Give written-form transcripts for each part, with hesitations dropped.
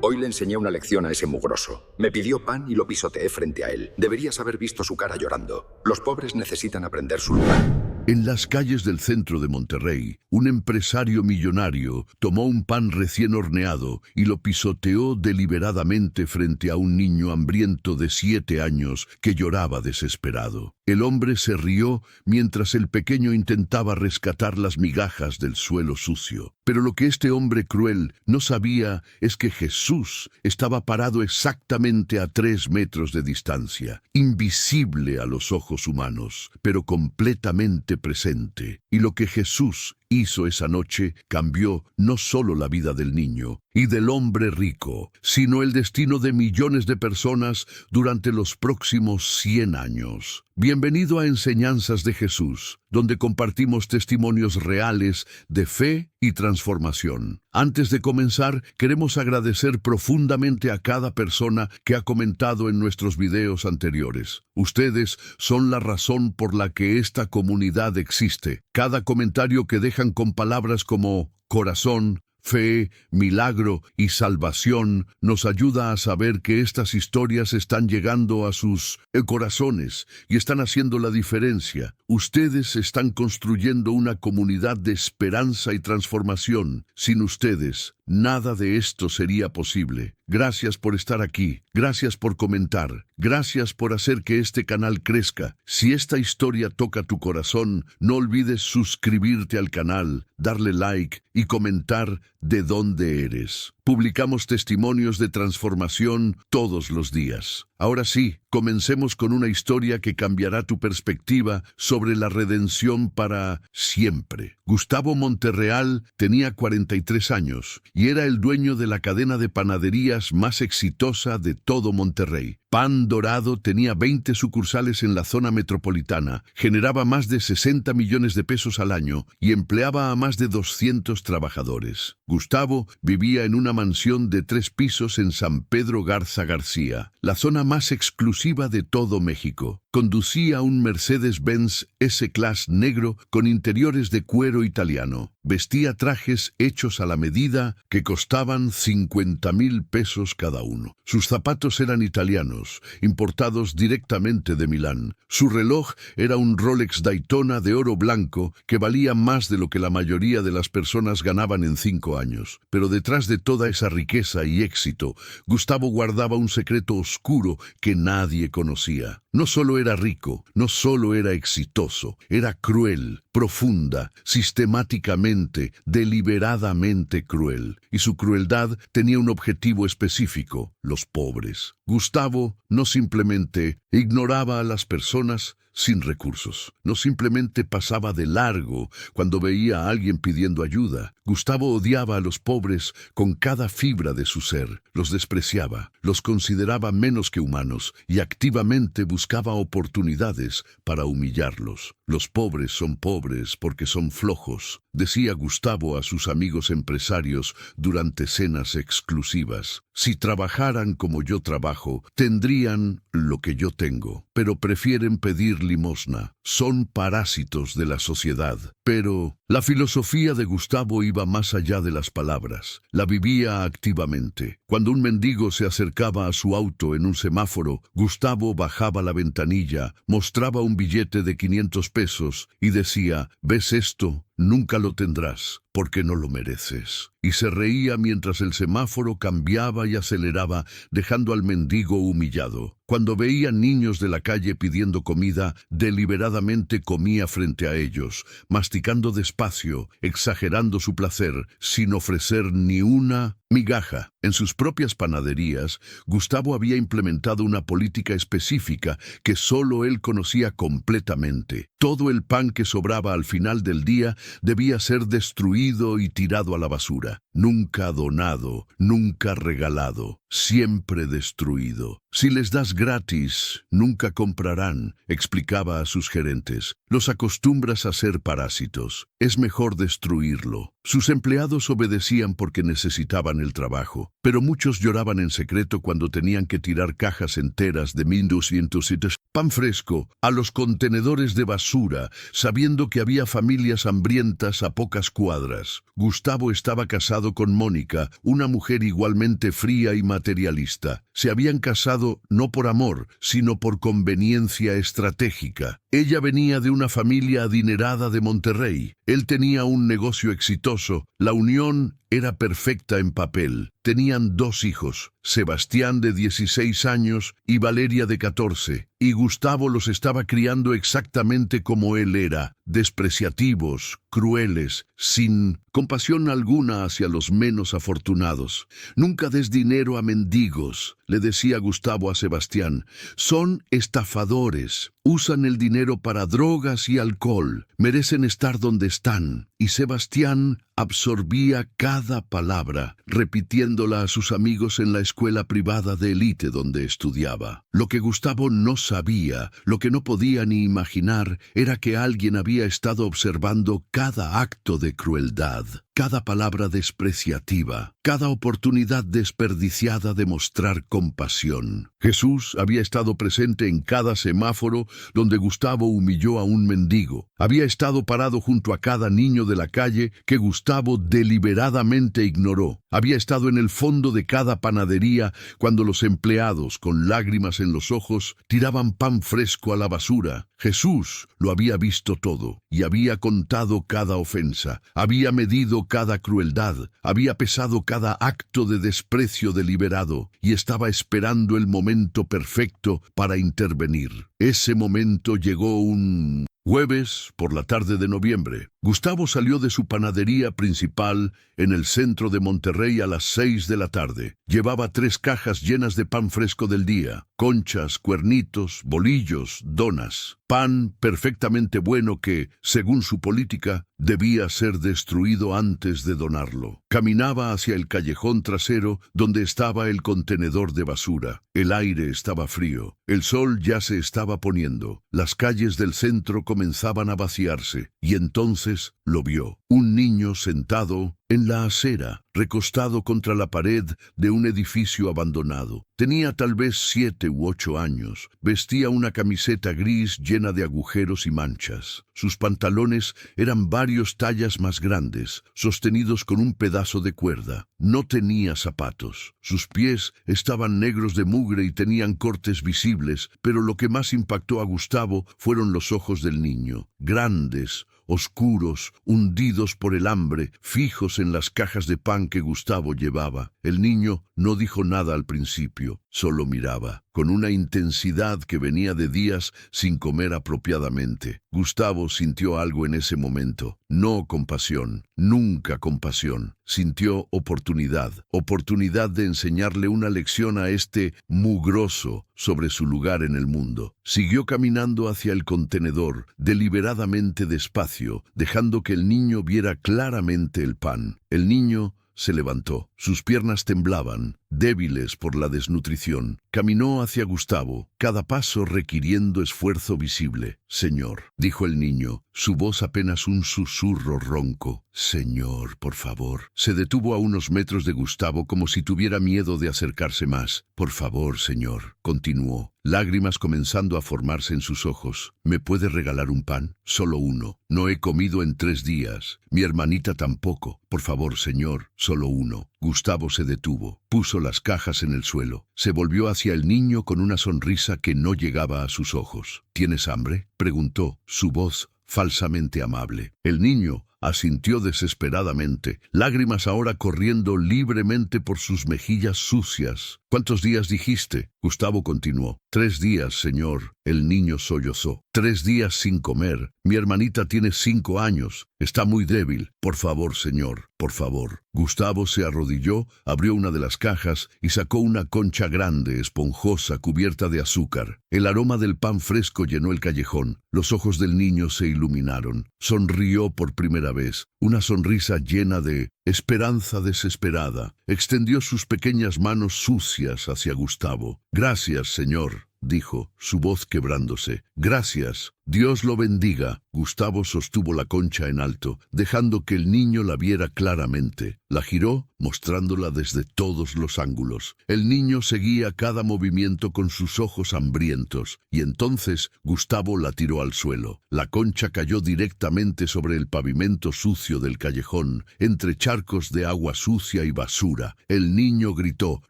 Hoy le enseñé una lección a ese mugroso. Me pidió pan y lo pisoteé frente a él. Deberías haber visto su cara llorando. Los pobres necesitan aprender su lugar. En las calles del centro de Monterrey, un empresario millonario tomó un pan recién horneado y lo pisoteó deliberadamente frente a un niño hambriento de 7 años que lloraba desesperado. El hombre se rió mientras el pequeño intentaba rescatar las migajas del suelo sucio. Pero lo que este hombre cruel no sabía es que Jesús estaba parado exactamente a 3 metros de distancia, invisible a los ojos humanos, pero completamente presente. Y lo que Jesús hizo esa noche cambió no solo la vida del niño y del hombre rico, sino el destino de millones de personas durante los próximos 100 años. Bienvenido a Enseñanzas de Jesús, donde compartimos testimonios reales de fe y transformación. Antes de comenzar, queremos agradecer profundamente a cada persona que ha comentado en nuestros videos anteriores. Ustedes son la razón por la que esta comunidad existe. Cada comentario que dejan con palabras como corazón, fe, milagro y salvación nos ayuda a saber que estas historias están llegando a sus corazones y están haciendo la diferencia. Ustedes están construyendo una comunidad de esperanza y transformación. Sin ustedes, nada de esto sería posible. Gracias por estar aquí, gracias por comentar, gracias por hacer que este canal crezca. Si esta historia toca tu corazón, no olvides suscribirte al canal, darle like y comentar de dónde eres. Publicamos testimonios de transformación todos los días. Ahora sí, comencemos con una historia que cambiará tu perspectiva sobre la redención para siempre. Gustavo Monterreal tenía 43 años y era el dueño de la cadena de panaderías más exitosa de todo Monterrey. Pan Dorado tenía 20 sucursales en la zona metropolitana, generaba más de 60 millones de pesos al año y empleaba a más de 200 trabajadores. Gustavo vivía en una mansión de 3 pisos en San Pedro Garza García, la zona más exclusiva de todo México. Conducía un Mercedes-Benz S-Class negro con interiores de cuero italiano. Vestía trajes hechos a la medida que costaban 50,000 pesos cada uno. Sus zapatos eran italianos, importados directamente de Milán. Su reloj era un Rolex Daytona de oro blanco que valía más de lo que la mayoría de las personas ganaban en 5 años. Pero detrás de toda esa riqueza y éxito, Gustavo guardaba un secreto oscuro que nadie conocía. No solo era rico, no solo era exitoso, era cruel, profunda, sistemáticamente, deliberadamente cruel. Y su crueldad tenía un objetivo específico: los pobres. Gustavo no simplemente ignoraba a las personas sin recursos. No simplemente pasaba de largo cuando veía a alguien pidiendo ayuda. Gustavo odiaba a los pobres con cada fibra de su ser. Los despreciaba, los consideraba menos que humanos y activamente buscaba oportunidades para humillarlos. Los pobres son pobres porque son flojos, decía Gustavo a sus amigos empresarios durante cenas exclusivas. Si trabajaran como yo trabajo, tendrían lo que yo tengo, pero prefieren pedir limosna. Son parásitos de la sociedad. Pero la filosofía de Gustavo iba más allá de las palabras. La vivía activamente. Cuando un mendigo se acercaba a su auto en un semáforo, Gustavo bajaba la ventanilla, mostraba un billete de 500 pesos y decía: ¿ves esto? Nunca lo tendrás, porque no lo mereces. Y se reía mientras el semáforo cambiaba y aceleraba, dejando al mendigo humillado. Cuando veía niños de la calle pidiendo comida, deliberadamente comía frente a ellos, masticando despacio, exagerando su placer, sin ofrecer ni una migaja. En sus propias panaderías, Gustavo había implementado una política específica que solo él conocía completamente. Todo el pan que sobraba al final del día debía ser destruido y tirado a la basura. Nunca donado, nunca regalado, siempre destruido. Si les das gratis, nunca comprarán, explicaba a sus gerentes. Los acostumbras a ser parásitos. Es mejor destruirlo. Sus empleados obedecían porque necesitaban el trabajo, pero muchos lloraban en secreto cuando tenían que tirar cajas enteras de 1.200 pan fresco a los contenedores de basura, sabiendo que había familias hambrientas a pocas cuadras. Gustavo estaba casado con Mónica, una mujer igualmente fría y materialista. Se habían casado no por amor, sino por conveniencia estratégica. Ella venía de una familia adinerada de Monterrey. Él tenía un negocio exitoso. La unión era perfecta en papel. Tenían 2 hijos, Sebastián de 16 años y Valeria de 14, y Gustavo los estaba criando exactamente como él era, despreciativos, crueles, sin compasión alguna hacia los menos afortunados. Nunca des dinero a mendigos, le decía Gustavo a Sebastián. Son estafadores. Usan el dinero para drogas y alcohol. Merecen estar donde están. Y Sebastián absorbía cada palabra, repitiéndola a sus amigos en la escuela privada de élite donde estudiaba. Lo que Gustavo no sabía, lo que no podía ni imaginar, era que alguien había estado observando cada acto de crueldad, cada palabra despreciativa, cada oportunidad desperdiciada de mostrar compasión. Jesús había estado presente en cada semáforo donde Gustavo humilló a un mendigo. Había estado parado junto a cada niño de la calle que Gustavo deliberadamente ignoró. Había estado en el fondo de cada panadería cuando los empleados, con lágrimas en los ojos, tiraban pan fresco a la basura. Jesús lo había visto todo y había contado cada ofensa, había medido cada crueldad, había pesado cada acto de desprecio deliberado y estaba esperando el momento perfecto para intervenir. Ese momento llegó un jueves por la tarde de noviembre. Gustavo salió de su panadería principal en el centro de Monterrey a las 6 de la tarde. Llevaba 3 cajas llenas de pan fresco del día, conchas, cuernitos, bolillos, donas. Pan perfectamente bueno que, según su política, debía ser destruido antes de donarlo. Caminaba hacia el callejón trasero donde estaba el contenedor de basura. El aire estaba frío. El sol ya se estaba poniendo. Las calles del centro comenzaban a vaciarse y entonces lo vio. Un niño sentado en la acera, recostado contra la pared de un edificio abandonado. Tenía tal vez 7 u 8 años. Vestía una camiseta gris llena de agujeros y manchas. Sus pantalones eran varios tallas más grandes, sostenidos con un pedazo de cuerda. No tenía zapatos. Sus pies estaban negros de mugre y tenían cortes visibles, pero lo que más impactó a Gustavo fueron los ojos del niño, grandes, oscuros, hundidos por el hambre, fijos en las cajas de pan que Gustavo llevaba. El niño no dijo nada al principio, solo miraba, con una intensidad que venía de días sin comer apropiadamente. Gustavo sintió algo en ese momento, no compasión, nunca compasión. Sintió oportunidad de enseñarle una lección a este mugroso sobre su lugar en el mundo. Siguió caminando hacia el contenedor, deliberadamente despacio, dejando que el niño viera claramente el pan. El niño se levantó. Sus piernas temblaban, débiles por la desnutrición. Caminó hacia Gustavo, cada paso requiriendo esfuerzo visible. «Señor», dijo el niño, su voz apenas un susurro ronco. «Señor, por favor». Se detuvo a unos metros de Gustavo como si tuviera miedo de acercarse más. «Por favor, señor», continuó, lágrimas comenzando a formarse en sus ojos. «¿Me puede regalar un pan? Solo uno. No he comido en 3 días. Mi hermanita tampoco. Por favor, señor, solo uno». Gustavo se detuvo, puso las cajas en el suelo, se volvió hacia el niño con una sonrisa que no llegaba a sus ojos. «¿Tienes hambre?», preguntó, su voz falsamente amable. El niño asintió desesperadamente, lágrimas ahora corriendo libremente por sus mejillas sucias. «¿Cuántos días dijiste?», Gustavo continuó. 3 días, señor». El niño sollozó. 3 días sin comer. Mi hermanita tiene 5 años. Está muy débil. Por favor, señor, por favor». Gustavo se arrodilló, abrió una de las cajas y sacó una concha grande, esponjosa, cubierta de azúcar. El aroma del pan fresco llenó el callejón. Los ojos del niño se iluminaron. Sonrió por primera primera vez, una sonrisa llena de esperanza desesperada. Extendió sus pequeñas manos sucias hacia Gustavo. «Gracias, señor», dijo, su voz quebrándose. «Gracias. Dios lo bendiga». Gustavo sostuvo la concha en alto, dejando que el niño la viera claramente. La giró, mostrándola desde todos los ángulos. El niño seguía cada movimiento con sus ojos hambrientos, y entonces Gustavo la tiró al suelo. La concha cayó directamente sobre el pavimento sucio del callejón, entre charcos de agua sucia y basura. El niño gritó: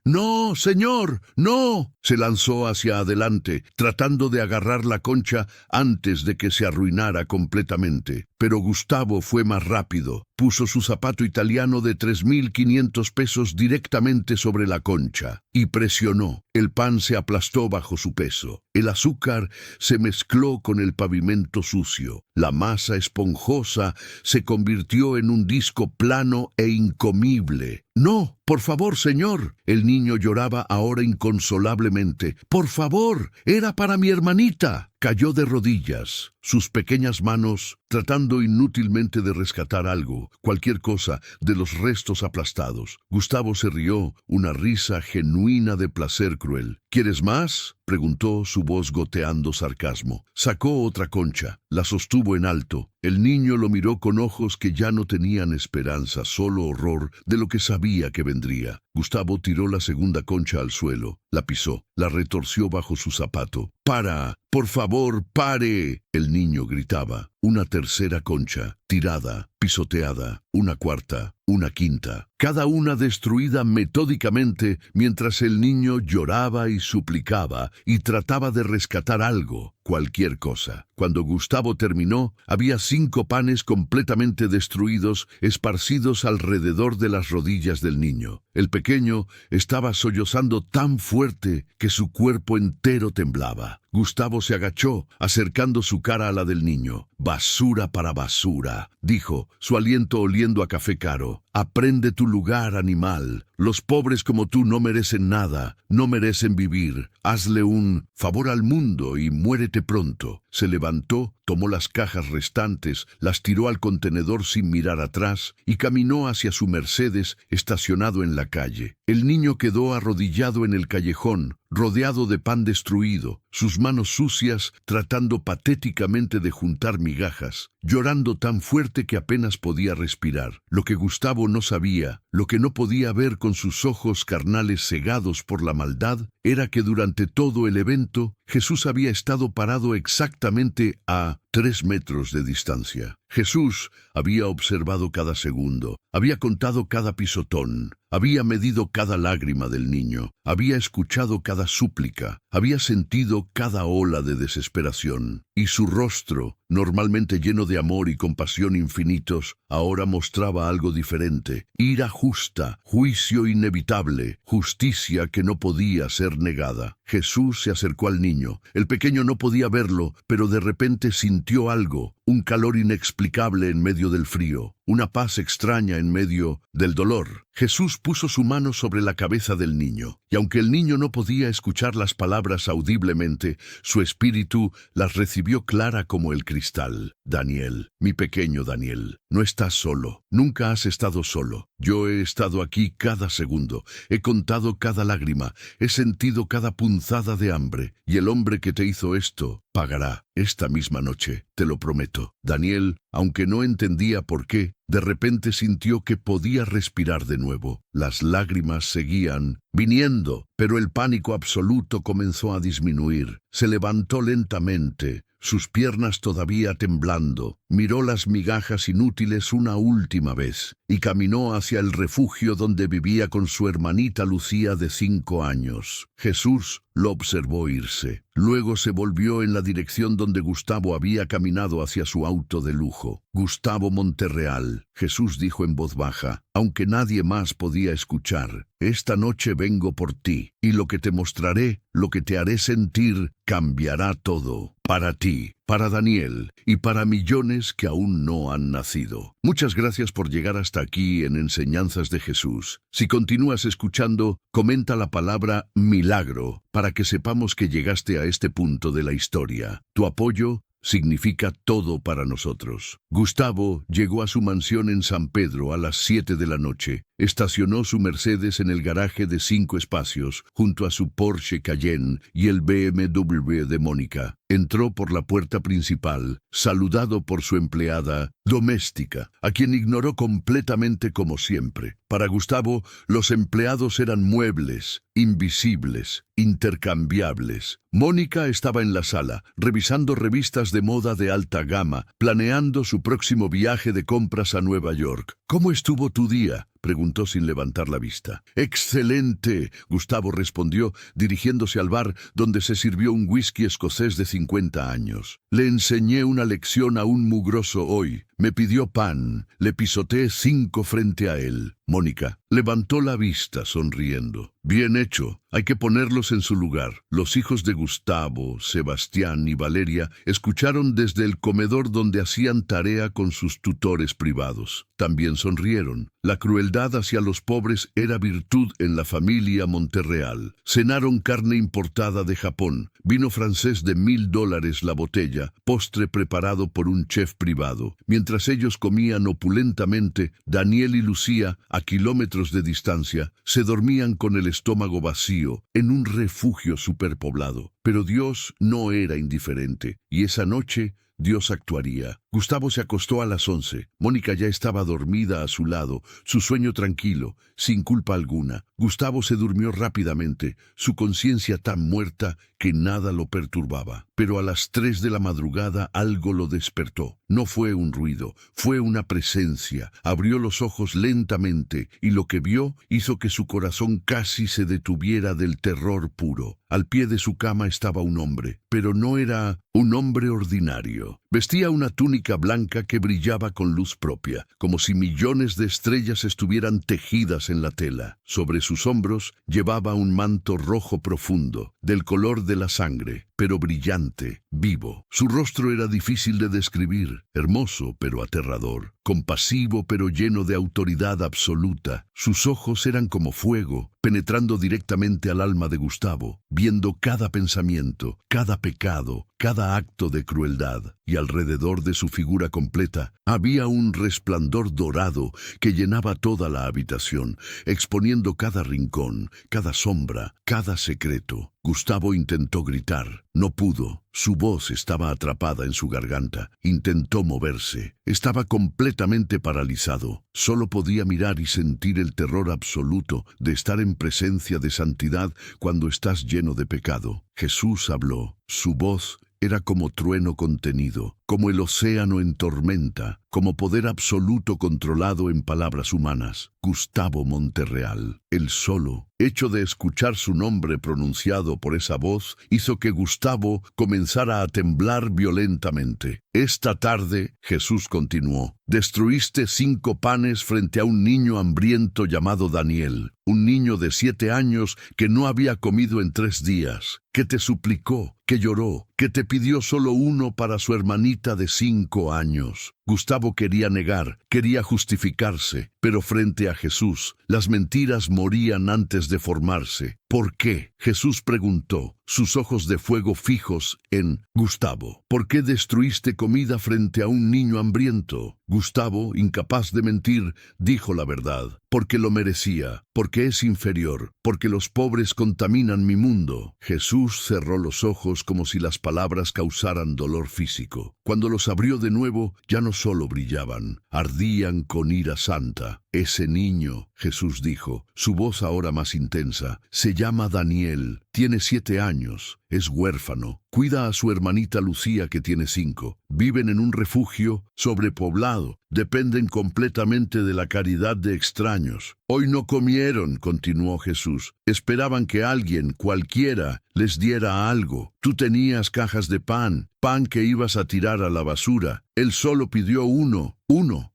«¡No, señor! ¡No!». Se lanzó hacia adelante, tratando de agarrar la concha antes de que se arruinara completamente. Pero Gustavo fue más rápido. Puso su zapato italiano de 3.500 pesos directamente sobre la concha y presionó. El pan se aplastó bajo su peso. El azúcar se mezcló con el pavimento sucio. La masa esponjosa se convirtió en un disco plano e incomible. «No, por favor, señor». El niño lloraba ahora inconsolablemente. «Por favor, era para mi hermanita». Cayó de rodillas, sus pequeñas manos tratando inútilmente de rescatar algo, cualquier cosa, de los restos aplastados. Gustavo se rió, una risa genuina de placer cruel. «¿Quieres más?», preguntó, su voz goteando sarcasmo. Sacó otra concha, la sostuvo en alto. El niño lo miró con ojos que ya no tenían esperanza, solo horror de lo que sabía que vendría. Gustavo tiró la segunda concha al suelo, la pisó, la retorció bajo su zapato. «¡Para! ¡Por favor, pare!», el niño gritaba. Una tercera concha, tirada, pisoteada, una cuarta, una quinta, cada una destruida metódicamente mientras el niño lloraba y suplicaba y trataba de rescatar algo, cualquier cosa. Cuando Gustavo terminó, había 5 panes completamente destruidos, esparcidos alrededor de las rodillas del niño. El pequeño estaba sollozando tan fuerte que su cuerpo entero temblaba. Gustavo se agachó, acercando su cara a la del niño. «Basura para basura», dijo, su aliento oliendo a café caro. «Aprende tu lugar, animal. Los pobres como tú no merecen nada, no merecen vivir. Hazle un favor al mundo y muérete pronto». Se levantó, tomó las cajas restantes, las tiró al contenedor sin mirar atrás y caminó hacia su Mercedes estacionado en la calle. El niño quedó arrodillado en el callejón, rodeado de pan destruido, sus manos sucias tratando patéticamente de juntar migajas, llorando tan fuerte que apenas podía respirar. Lo que Gustavo no sabía, lo que no podía ver con sus ojos carnales cegados por la maldad, era que durante todo el evento Jesús había estado parado exactamente a 3 metros de distancia. Jesús había observado cada segundo, había contado cada pisotón, había medido cada lágrima del niño, había escuchado cada súplica, había sentido cada ola de desesperación. Y su rostro, normalmente lleno de amor y compasión infinitos, ahora mostraba algo diferente: ira justa, juicio inevitable, justicia que no podía ser negada. Jesús se acercó al niño. El pequeño no podía verlo, pero de repente sintió algo, un calor inexplicable en medio del frío, una paz extraña en medio del dolor. Jesús puso su mano sobre la cabeza del niño, y aunque el niño no podía escuchar las palabras audiblemente, su espíritu las recibió clara como el cristal. «Daniel, mi pequeño Daniel, no estás solo, nunca has estado solo. Yo he estado aquí cada segundo, he contado cada lágrima, he sentido cada punzada de hambre, y el hombre que te hizo esto pagará esta misma noche, te lo prometo». Daniel, aunque no entendía por qué, de repente sintió que podía respirar de nuevo. Las lágrimas seguían viniendo, pero el pánico absoluto comenzó a disminuir. Se levantó lentamente, sus piernas todavía temblando, miró las migajas inútiles una última vez y caminó hacia el refugio donde vivía con su hermanita Lucía de 5 años. Jesús lo observó irse. Luego se volvió en la dirección donde Gustavo había caminado hacia su auto de lujo. «Gustavo Monterreal», Jesús dijo en voz baja, aunque nadie más podía escuchar, «esta noche vengo por ti, y lo que te mostraré, lo que te haré sentir, cambiará todo. Para ti, para Daniel y para millones que aún no han nacido». Muchas gracias por llegar hasta aquí en Enseñanzas de Jesús. Si continúas escuchando, comenta la palabra milagro para que sepamos que llegaste a este punto de la historia. Tu apoyo, significa todo para nosotros. Gustavo llegó a su mansión en San Pedro a las 7 de la noche. Estacionó su Mercedes en el garaje de 5 espacios, junto a su Porsche Cayenne y el BMW de Mónica. Entró por la puerta principal, saludado por su empleada doméstica, a quien ignoró completamente como siempre. Para Gustavo, los empleados eran muebles, invisibles, intercambiables. Mónica estaba en la sala, revisando revistas de moda de alta gama, planeando su próximo viaje de compras a Nueva York. ¿Cómo estuvo tu día?, preguntó sin levantar la vista. «Excelente», Gustavo respondió, dirigiéndose al bar donde se sirvió un whisky escocés de 50 años. «Le enseñé una lección a un mugroso hoy. Me pidió pan. Le pisoteé 5 frente a él». Mónica levantó la vista sonriendo. «Bien hecho. Hay que ponerlos en su lugar». Los hijos de Gustavo, Sebastián y Valeria escucharon desde el comedor donde hacían tarea con sus tutores privados. También sonrieron. La crueldad hacia los pobres era virtud en la familia Monterreal. Cenaron carne importada de Japón, vino francés de $1000 la botella, postre preparado por un chef privado. Mientras ellos comían opulentamente, Daniel y Lucía, a kilómetros de distancia, se dormían con el estómago vacío en un refugio superpoblado. Pero Dios no era indiferente, y esa noche Dios actuaría. Gustavo se acostó a las 11. Mónica ya estaba dormida a su lado, su sueño tranquilo, sin culpa alguna. Gustavo se durmió rápidamente, su conciencia tan muerta que nada lo perturbaba. Pero a las 3 de la madrugada algo lo despertó. No fue un ruido, fue una presencia. Abrió los ojos lentamente y lo que vio hizo que su corazón casi se detuviera del terror puro. Al pie de su cama estaba un hombre, pero no era un hombre ordinario. Vestía una túnica blanca que brillaba con luz propia, como si millones de estrellas estuvieran tejidas en la tela. Sobre sus hombros llevaba un manto rojo profundo, del color de la sangre, pero brillante, vivo. Su rostro era difícil de describir, hermoso pero aterrador, compasivo pero lleno de autoridad absoluta. Sus ojos eran como fuego, penetrando directamente al alma de Gustavo, viendo cada pensamiento, cada pecado, cada acto de crueldad, y alrededor de su figura completa había un resplandor dorado que llenaba toda la habitación, exponiendo cada rincón, cada sombra, cada secreto. Gustavo intentó gritar. No pudo. Su voz estaba atrapada en su garganta. Intentó moverse. Estaba completamente paralizado. Solo podía mirar y sentir el terror absoluto de estar en presencia de santidad cuando estás lleno de pecado. Jesús habló. Su voz era como trueno contenido, como el océano en tormenta, como poder absoluto controlado en palabras humanas. Gustavo Monterreal, el solo, hecho de escuchar su nombre pronunciado por esa voz, hizo que Gustavo comenzara a temblar violentamente. Esta tarde, Jesús continuó, destruiste 5 panes frente a un niño hambriento llamado Daniel, un niño de 7 años que no había comido en 3 días, que te suplicó, que lloró, que te pidió solo uno para su hermanita de 5 años. Gustavo quería negar, quería justificarse, pero frente a Jesús, las mentiras morían antes de formarse. ¿Por qué?, Jesús preguntó, sus ojos de fuego fijos en Gustavo. ¿Por qué destruiste comida frente a un niño hambriento? Gustavo, incapaz de mentir, dijo la verdad. Porque lo merecía, porque es inferior, porque los pobres contaminan mi mundo. Jesús cerró los ojos como si las palabras causaran dolor físico. Cuando los abrió de nuevo, ya no solo brillaban, ardían con ira santa. Ese niño, Jesús dijo, su voz ahora más intensa, se llama Daniel, tiene 7 años, es huérfano, cuida a su hermanita Lucía que tiene 5, viven en un refugio sobrepoblado, dependen completamente de la caridad de extraños. Hoy no comieron, continuó Jesús, esperaban que alguien, cualquiera, les diera algo. Tú tenías cajas de pan que ibas a tirar a la basura. Él solo pidió uno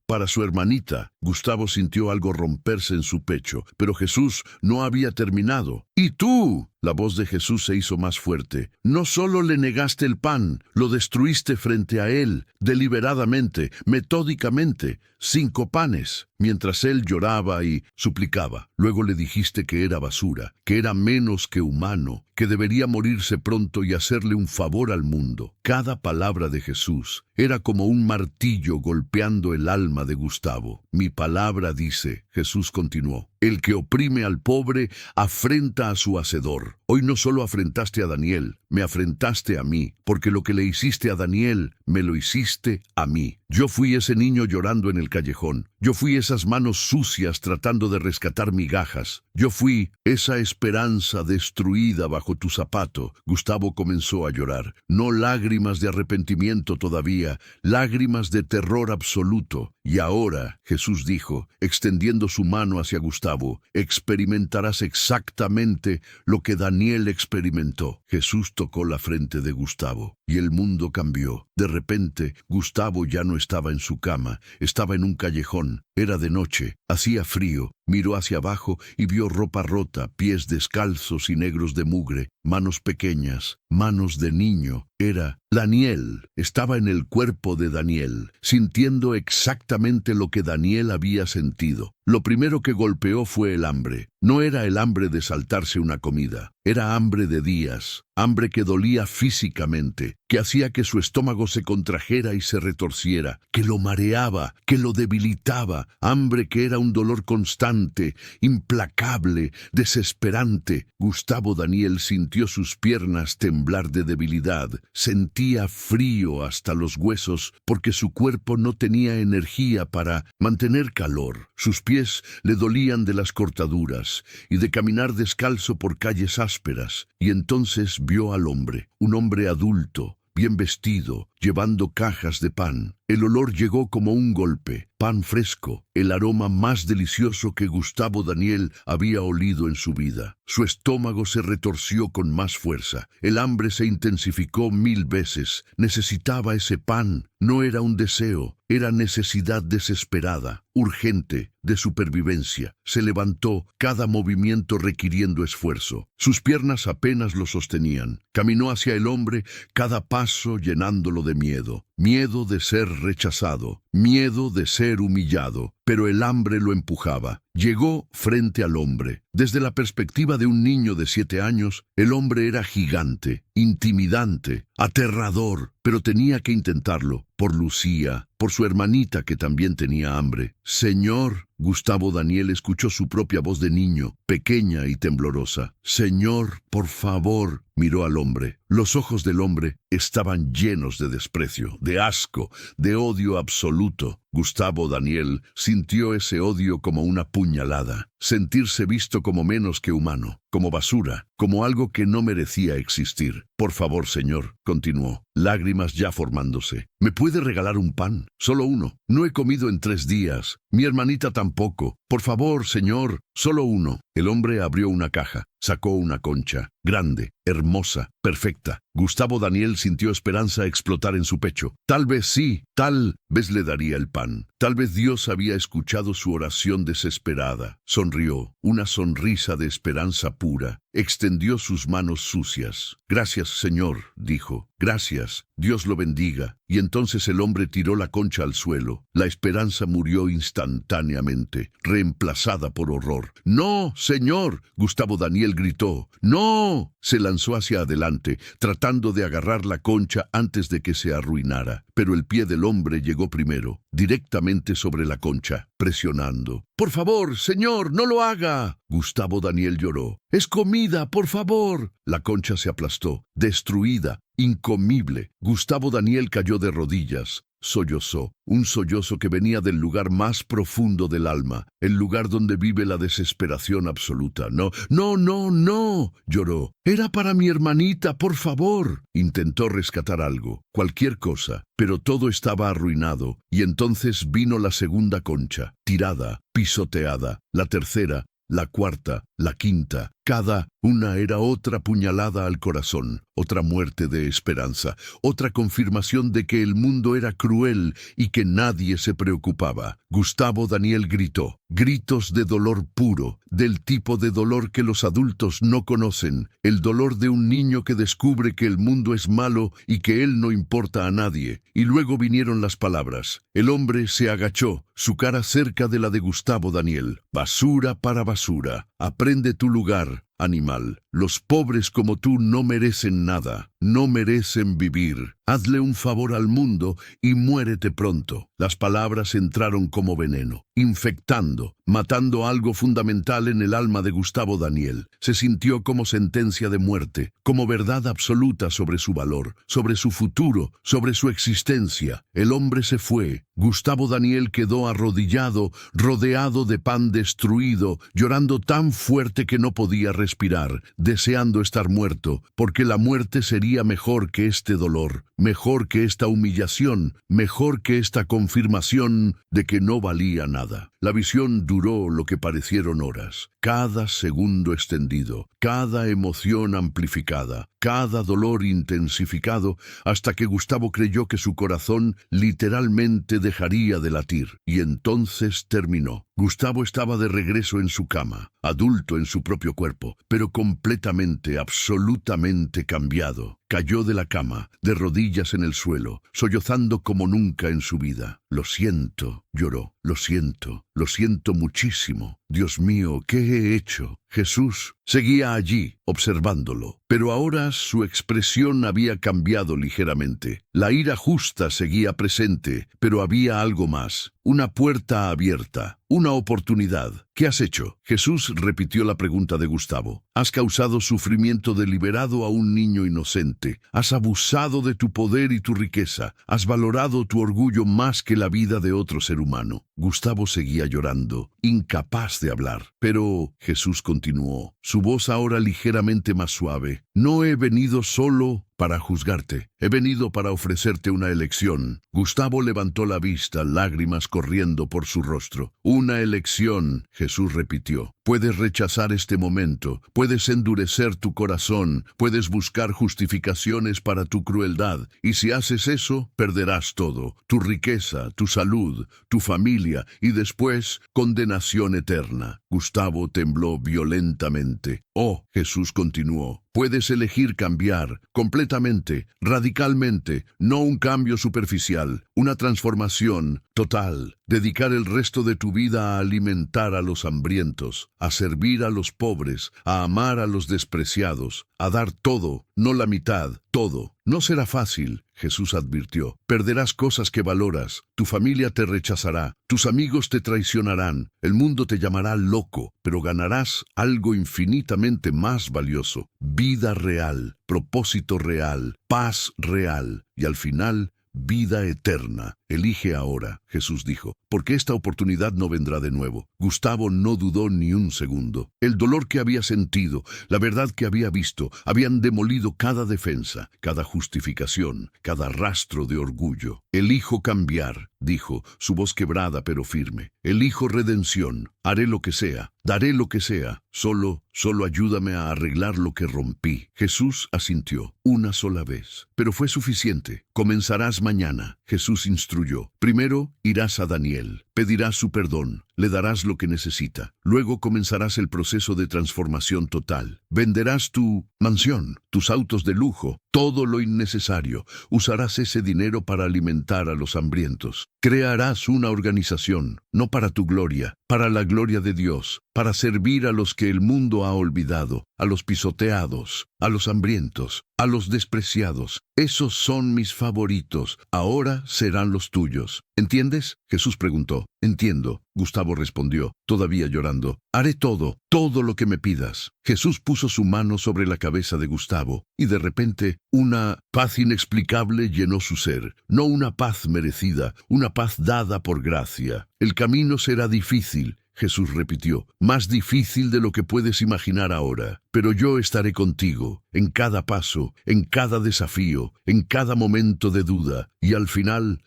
para su hermanita. Gustavo sintió algo romperse en su pecho, pero Jesús no había terminado. ¿Y tú? La voz de Jesús se hizo más fuerte. No solo le negaste el pan, lo destruiste frente a él, deliberadamente, metódicamente. 5 panes. mientras él lloraba y suplicaba. Luego le dijiste que era basura, que era menos que humano, que debería morirse pronto y hacerle un favor al mundo. Cada palabra de Jesús era como un martillo golpeando el alma de Gustavo. Mi palabra dice, Jesús continuó, el que oprime al pobre afrenta a su hacedor. Hoy no solo afrentaste a Daniel, me afrentaste a mí, porque lo que le hiciste a Daniel, me lo hiciste a mí. Yo fui ese niño llorando en el callejón. Yo fui esas manos sucias tratando de rescatar migajas. Yo fui esa esperanza destruida bajo tu zapato. Gustavo comenzó a llorar. No lágrimas de arrepentimiento todavía, lágrimas de terror absoluto. Y ahora, Jesús dijo, extendiendo su mano hacia Gustavo, experimentarás exactamente lo que Daniel experimentó. Jesús tocó la frente de Gustavo y el mundo cambió. De repente, Gustavo ya no estaba en su cama, estaba en un callejón. Era de noche, hacía frío. Miró hacia abajo y vio ropa rota, pies descalzos y negros de mugre, manos pequeñas, manos de niño. Era Daniel. Estaba en el cuerpo de Daniel, sintiendo exactamente lo que Daniel había sentido. Lo primero que golpeó fue el hambre. No era el hambre de saltarse una comida, era hambre de días, hambre que dolía físicamente, que hacía que su estómago se contrajera y se retorciera, que lo mareaba, que lo debilitaba, hambre que era un dolor constante, implacable, desesperante. Gustavo Daniel sintió sus piernas temblar de debilidad, sentía frío hasta los huesos porque su cuerpo no tenía energía para mantener calor. Sus pies le dolían de las cortaduras y de caminar descalzo por calles ásperas, y entonces vio al hombre, un hombre adulto, bien vestido, llevando cajas de pan. El olor llegó como un golpe, pan fresco, el aroma más delicioso que Gustavo Daniel había olido en su vida. Su estómago se retorció con más fuerza, el hambre se intensificó 1000 veces. Necesitaba ese pan, no era un deseo, era necesidad desesperada, urgente, de supervivencia. Se levantó, cada movimiento requiriendo esfuerzo. Sus piernas apenas lo sostenían. Caminó hacia el hombre, cada paso llenándolo de miedo. Miedo de ser rechazado, miedo de ser humillado, pero el hambre lo empujaba. Llegó frente al hombre. Desde la perspectiva de un niño de 7 años, el hombre era gigante, intimidante, aterrador, pero tenía que intentarlo, por Lucía, por su hermanita que también tenía hambre. Señor, Gustavo Daniel escuchó su propia voz de niño, pequeña y temblorosa. Señor, por favor, miró al hombre. Los ojos del hombre estaban llenos de desprecio, de asco, de odio absoluto. Gustavo Daniel sintió ese odio como una puñalada, sentirse visto como menos que humano, como basura, como algo que no merecía existir. Por favor, señor, continuó, lágrimas ya formándose. ¿Me puede regalar un pan? Solo uno. No he comido en 3 días. Mi hermanita tampoco. Por favor, señor, solo uno. El hombre abrió una caja, sacó una concha, grande, hermosa, perfecta. Gustavo Daniel sintió esperanza explotar en su pecho. Tal vez sí, tal vez le daría el pan. Tal vez Dios había escuchado su oración desesperada. Sonrió, una sonrisa de esperanza pura. Extendió sus manos sucias. Gracias, Señor, dijo. Gracias, Dios lo bendiga. Y entonces el hombre tiró la concha al suelo. La esperanza murió instantáneamente, reemplazada por horror. ¡No, Señor! Gustavo Daniel gritó. ¡No! Se lanzó hacia adelante, tratando de agarrar la concha antes de que se arruinara. Pero el pie del hombre llegó primero, directamente sobre la concha, presionando. ¡Por favor, Señor, no lo haga! Gustavo Daniel lloró. ¡Es comida, por favor! La concha se aplastó, destruida, incomible. Gustavo Daniel cayó de rodillas. Sollozó, un sollozo que venía del lugar más profundo del alma, el lugar donde vive la desesperación absoluta. No, no, no, no, lloró. Era para mi hermanita, por favor. Intentó rescatar algo, cualquier cosa, pero todo estaba arruinado, y entonces vino la segunda concha, tirada, pisoteada, la tercera, la cuarta, la quinta. Cada una era otra puñalada al corazón, otra muerte de esperanza, otra confirmación de que el mundo era cruel y que nadie se preocupaba. Gustavo Daniel gritó, gritos de dolor puro, del tipo de dolor que los adultos no conocen, el dolor de un niño que descubre que el mundo es malo y que él no importa a nadie. Y luego vinieron las palabras. El hombre se agachó, su cara cerca de la de Gustavo Daniel. Basura para basura. Aprende tu lugar, animal. Los pobres como tú no merecen nada, no merecen vivir. Hazle un favor al mundo y muérete pronto. Las palabras entraron como veneno, infectando, matando algo fundamental en el alma de Gustavo Daniel. Se sintió como sentencia de muerte, como verdad absoluta sobre su valor, sobre su futuro, sobre su existencia. El hombre se fue. Gustavo Daniel quedó arrodillado, rodeado de pan destruido, llorando tan fuerte que no podía respirar, deseando estar muerto, porque la muerte sería mejor que este dolor, mejor que esta humillación, mejor que esta confirmación de que no valía nada. La visión duró lo que parecieron horas, cada segundo extendido, cada emoción amplificada, cada dolor intensificado, hasta que Gustavo creyó que su corazón literalmente dejaría de latir. Y entonces terminó. Gustavo estaba de regreso en su cama, adulto en su propio cuerpo, pero completamente, absolutamente cambiado. Cayó de la cama, de rodillas en el suelo, sollozando como nunca en su vida. Lo siento, lloró, lo siento muchísimo. Dios mío, ¿qué he hecho? Jesús seguía allí, observándolo, pero ahora su expresión había cambiado ligeramente. La ira justa seguía presente, pero había algo más, una puerta abierta, una oportunidad. ¿Qué has hecho? Jesús repitió la pregunta de Gustavo. Has causado sufrimiento deliberado a un niño inocente. Has abusado de tu poder y tu riqueza. Has valorado tu orgullo más que la vida de otro ser humano. Gustavo seguía llorando, incapaz de hablar. Pero Jesús continuó, su voz ahora ligeramente más suave. No he venido solo para juzgarte. He venido para ofrecerte una elección. Gustavo levantó la vista, lágrimas corriendo por su rostro. Una elección, Jesús repitió. Puedes rechazar este momento, puedes endurecer tu corazón, puedes buscar justificaciones para tu crueldad, y si haces eso, perderás todo, tu riqueza, tu salud, tu familia, y después, condenación eterna. Gustavo tembló violentamente. Oh, Jesús continuó, puedes elegir cambiar, completamente, radicalmente, no un cambio superficial, una transformación total. Dedicar el resto de tu vida a alimentar a los hambrientos, a servir a los pobres, a amar a los despreciados, a dar todo, no la mitad, todo. No será fácil, Jesús advirtió. Perderás cosas que valoras, tu familia te rechazará, tus amigos te traicionarán, el mundo te llamará loco, pero ganarás algo infinitamente más valioso. Vida real, propósito real, paz real y al final, vida eterna. Elige ahora, Jesús dijo, porque esta oportunidad no vendrá de nuevo. Gustavo no dudó ni un segundo. El dolor que había sentido, la verdad que había visto, habían demolido cada defensa, cada justificación, cada rastro de orgullo. Elijo cambiar, dijo, su voz quebrada pero firme. Elijo redención. Haré lo que sea, daré lo que sea. Solo ayúdame a arreglar lo que rompí. Jesús asintió, una sola vez. Pero fue suficiente. Comenzarás mañana. Jesús instruyó. Primero irás a Daniel, pedirás su perdón, le darás lo que necesita. Luego comenzarás el proceso de transformación total. Venderás tu mansión, tus autos de lujo, todo lo innecesario. Usarás ese dinero para alimentar a los hambrientos. Crearás una organización, no para tu gloria, para la gloria de Dios, para servir a los que el mundo ha olvidado, a los pisoteados, a los hambrientos, a los despreciados. Esos son mis favoritos, ahora serán los tuyos. ¿Entiendes? Jesús preguntó. Entiendo, Gustavo respondió, todavía llorando. Haré todo lo que me pidas. Jesús puso su mano sobre la cabeza de Gustavo, y de repente una paz inexplicable llenó su ser. No una paz merecida, una paz dada por gracia. El camino será difícil, Jesús repitió, más difícil de lo que puedes imaginar ahora. Pero yo estaré contigo, en cada paso, en cada desafío, en cada momento de duda, y al final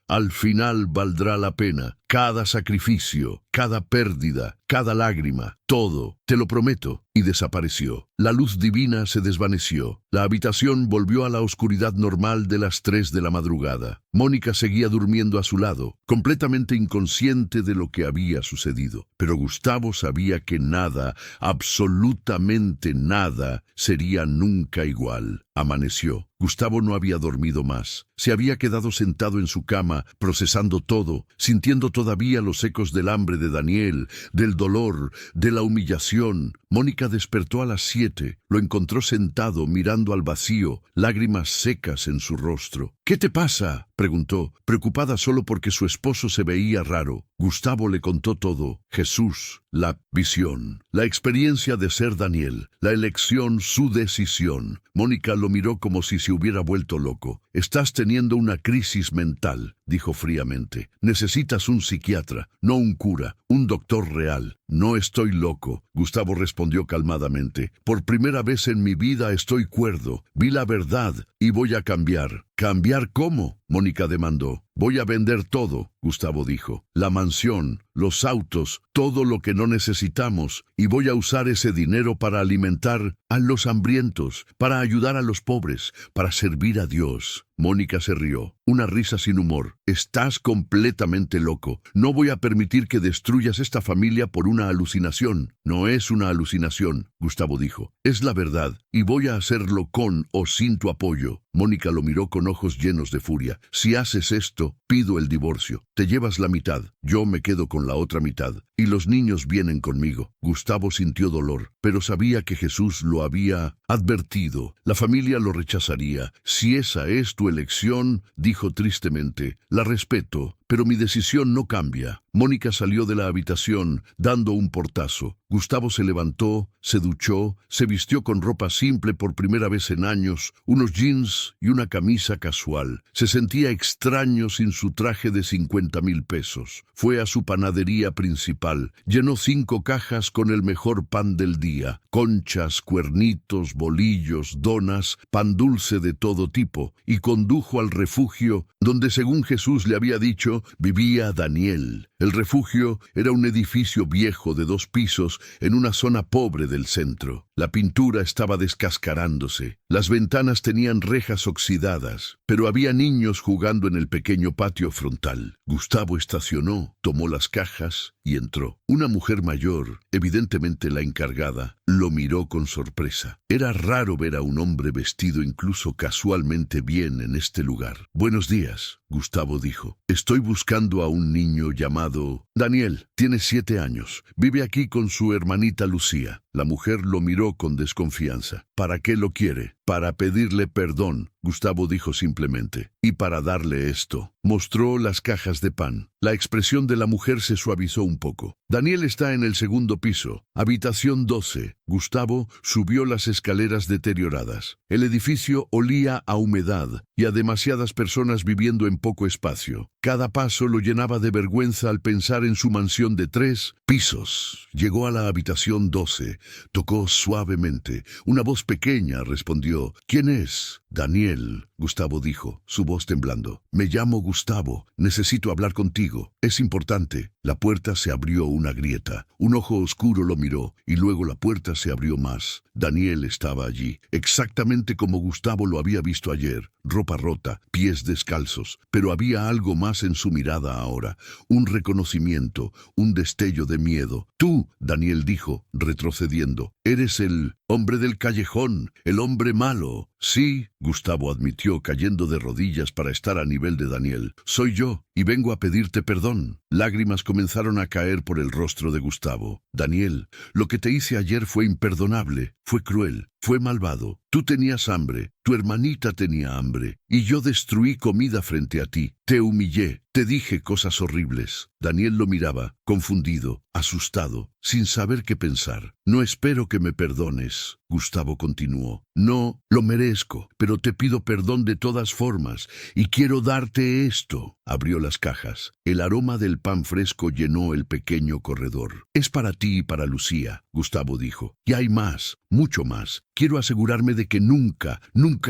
valdrá la pena. cada sacrificio, cada pérdida, cada lágrima, todo, te lo prometo. Y desapareció. La luz divina se desvaneció. La habitación volvió a la oscuridad normal de las 3 de la madrugada. Mónica seguía durmiendo a su lado, completamente inconsciente de lo que había sucedido. Pero Gustavo sabía que nada, absolutamente nada, sería nunca igual. Amaneció. Gustavo no había dormido más. Se había quedado sentado en su cama, procesando todo, sintiendo todavía los ecos del hambre de Daniel, del dolor, de la humillación. Mónica despertó a las 7. Lo encontró sentado, mirando al vacío, lágrimas secas en su rostro. «¿Qué te pasa?», preguntó, preocupada solo porque su esposo se veía raro. Gustavo le contó todo. Jesús, la visión, la experiencia de ser Daniel, la elección, su decisión. Mónica lo miró como si se hubiera vuelto loco. «Estás teniendo una crisis mental», dijo fríamente. «Necesitas un psiquiatra, no un cura, un doctor real». «No estoy loco», Gustavo respondió calmadamente. «Por primera vez en mi vida estoy cuerdo. Vi la verdad y voy a cambiar». «¿Cambiar cómo?», Mónica demandó. «Voy a vender todo», Gustavo dijo. «La mansión, los autos, todo lo que no necesitamos, y voy a usar ese dinero para alimentar a los hambrientos, para ayudar a los pobres, para servir a Dios». Mónica se rió, una risa sin humor. «Estás completamente loco. No voy a permitir que destruyas esta familia por una alucinación». «No es una alucinación», Gustavo dijo. «Es la verdad, y voy a hacerlo con o sin tu apoyo». Mónica lo miró con ojos llenos de furia. «Si haces esto, pido el divorcio. Te llevas la mitad, yo me quedo con la otra mitad, y los niños vienen conmigo». Gustavo sintió dolor, pero sabía que Jesús lo había advertido. La familia lo rechazaría. «Si esa es tu elección», dijo tristemente, «la respeto, pero mi decisión no cambia». Mónica salió de la habitación, dando un portazo. Gustavo se levantó, se duchó, se vistió con ropa simple por primera vez en años, unos jeans y una camisa casual. Se sentía extraño sin su traje de 50,000 pesos. Fue a su panadería principal, llenó 5 cajas con el mejor pan del día, conchas, cuernitos, bolillos, donas, pan dulce de todo tipo, y condujo al refugio donde, según Jesús le había dicho, vivía Daniel. El refugio era un edificio viejo de 2 pisos en una zona pobre del centro. La pintura estaba descascarándose. Las ventanas tenían rejas oxidadas, pero había niños jugando en el pequeño patio frontal. Gustavo estacionó, tomó las cajas y entró. Una mujer mayor, evidentemente la encargada, lo miró con sorpresa. Era raro ver a un hombre vestido incluso casualmente bien en este lugar. «Buenos días», Gustavo dijo. «Estoy buscando a un niño llamado Daniel. Tiene 7 años. Vive aquí con su hermanita Lucía». La mujer lo miró con desconfianza. «¿Para qué lo quiere?». «Para pedirle perdón», Gustavo dijo simplemente. «Y para darle esto». Mostró las cajas de pan. La expresión de la mujer se suavizó un poco. «Daniel está en el 2º piso, habitación 12». Gustavo subió las escaleras deterioradas. El edificio olía a humedad y a demasiadas personas viviendo en poco espacio. Cada paso lo llenaba de vergüenza al pensar en su mansión de 3 pisos. Llegó a la habitación 12. Tocó suavemente. Una voz pequeña respondió. «¿Quién es?». «Daniel», Gustavo dijo, su voz temblando. «Me llamo Gustavo. Necesito hablar contigo. Es importante». La puerta se abrió una grieta. Un ojo oscuro lo miró, y luego la puerta se abrió más. Daniel estaba allí, exactamente como Gustavo lo había visto ayer. Ropa rota, pies descalzos. Pero había algo más en su mirada ahora. Un reconocimiento, un destello de miedo. «Tú», Daniel dijo, retrocediendo. «Eres el hombre del callejón, el hombre malo». «Sí», Gustavo admitió, cayendo de rodillas para estar a nivel de Daniel. «Soy yo, y vengo a pedirte perdón». Lágrimas comenzaron a caer por el rostro de Gustavo. «Daniel, lo que te hice ayer fue imperdonable, fue cruel, fue malvado. Tú tenías hambre, tu hermanita tenía hambre, y yo destruí comida frente a ti. Te humillé, te dije cosas horribles». Daniel lo miraba, confundido, asustado, sin saber qué pensar. «No espero que me perdones», Gustavo continuó. «No lo merezco, pero te pido perdón de todas formas, y quiero darte esto». Abrió las cajas. El aroma del pan fresco llenó el pequeño corredor. «Es para ti y para Lucía», Gustavo dijo. «Y hay más, mucho más. Quiero asegurarme de que nunca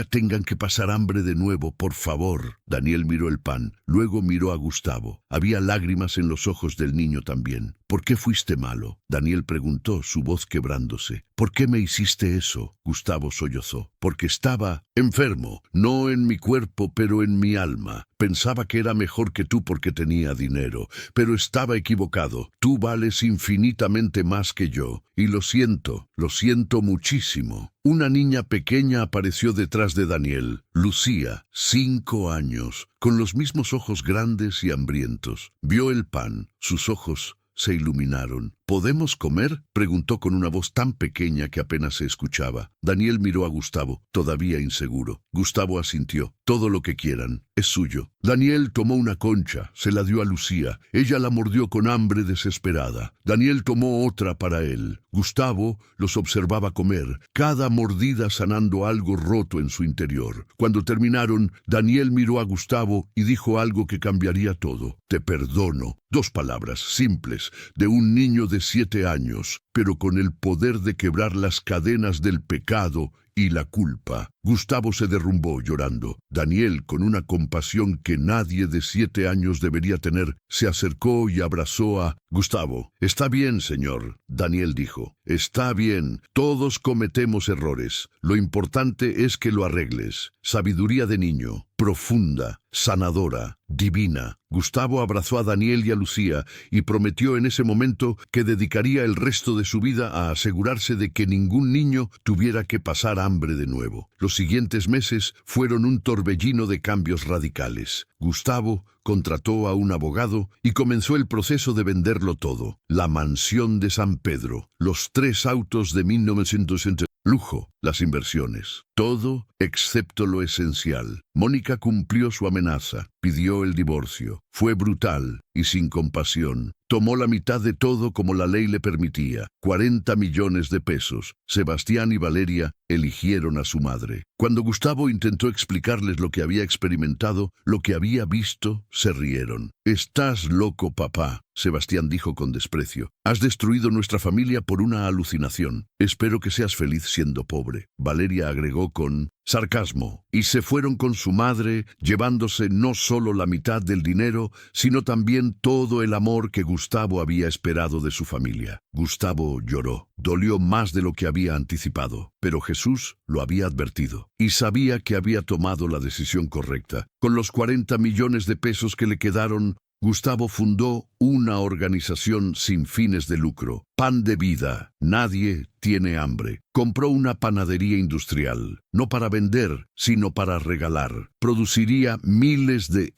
tengan que pasar hambre de nuevo, por favor. Daniel miró el pan, luego miró a Gustavo. Había lágrimas en los ojos del niño también. ¿Por qué fuiste malo? Daniel preguntó, su voz quebrándose. ¿Por qué me hiciste eso? Gustavo sollozó. Porque estaba enfermo, no en mi cuerpo, pero en mi alma. Pensaba que era mejor que tú porque tenía dinero, pero estaba equivocado. Tú vales infinitamente más que yo. Y lo siento muchísimo. Una niña pequeña apareció detrás de Daniel, Lucía, 5 años, con los mismos ojos grandes y hambrientos. Vio el pan, sus ojos se iluminaron. ¿Podemos comer?, preguntó con una voz tan pequeña que apenas se escuchaba. Daniel miró a Gustavo, todavía inseguro. Gustavo asintió. Todo lo que quieran, es suyo. Daniel tomó una concha, se la dio a Lucía. Ella la mordió con hambre desesperada. Daniel tomó otra para él. Gustavo los observaba comer, cada mordida sanando algo roto en su interior. Cuando terminaron, Daniel miró a Gustavo y dijo algo que cambiaría todo. Te perdono. 2 palabras simples de un niño de 7 años, pero con el poder de quebrar las cadenas del pecado y la culpa. Gustavo se derrumbó llorando. Daniel, con una compasión que nadie de 7 años debería tener, se acercó y abrazó a Gustavo. Está bien, señor, Daniel dijo. Está bien, todos cometemos errores. Lo importante es que lo arregles. Sabiduría de niño, profunda, sanadora, divina. Gustavo abrazó a Daniel y a Lucía y prometió en ese momento que dedicaría el resto de su vida a asegurarse de que ningún niño tuviera que pasar hambre de nuevo. Los siguientes meses fueron un torbellino de cambios radicales. Gustavo contrató a un abogado y comenzó el proceso de venderlo todo. La mansión de San Pedro, los 3 autos de 1960, lujo, las inversiones, todo excepto lo esencial. Mónica cumplió su amenaza, pidió el divorcio. Fue brutal y sin compasión. Tomó la mitad de todo como la ley le permitía, 40 millones de pesos. Sebastián y Valeria eligieron a su madre. Cuando Gustavo intentó explicarles lo que había experimentado, lo que había visto, se rieron. «Estás loco, papá», Sebastián dijo con desprecio. «Has destruido nuestra familia por una alucinación. Espero que seas feliz siendo pobre», Valeria agregó con sarcasmo. Y se fueron con su madre, llevándose no solo la mitad del dinero, sino también todo el amor que Gustavo había esperado de su familia. Gustavo lloró. Dolió más de lo que había anticipado, pero Jesús lo había advertido y sabía que había tomado la decisión correcta. Con los 40 millones de pesos que le quedaron, Gustavo fundó una organización sin fines de lucro, Pan de Vida. Nadie tiene hambre. Compró una panadería industrial, no para vender, sino para regalar. Produciría miles de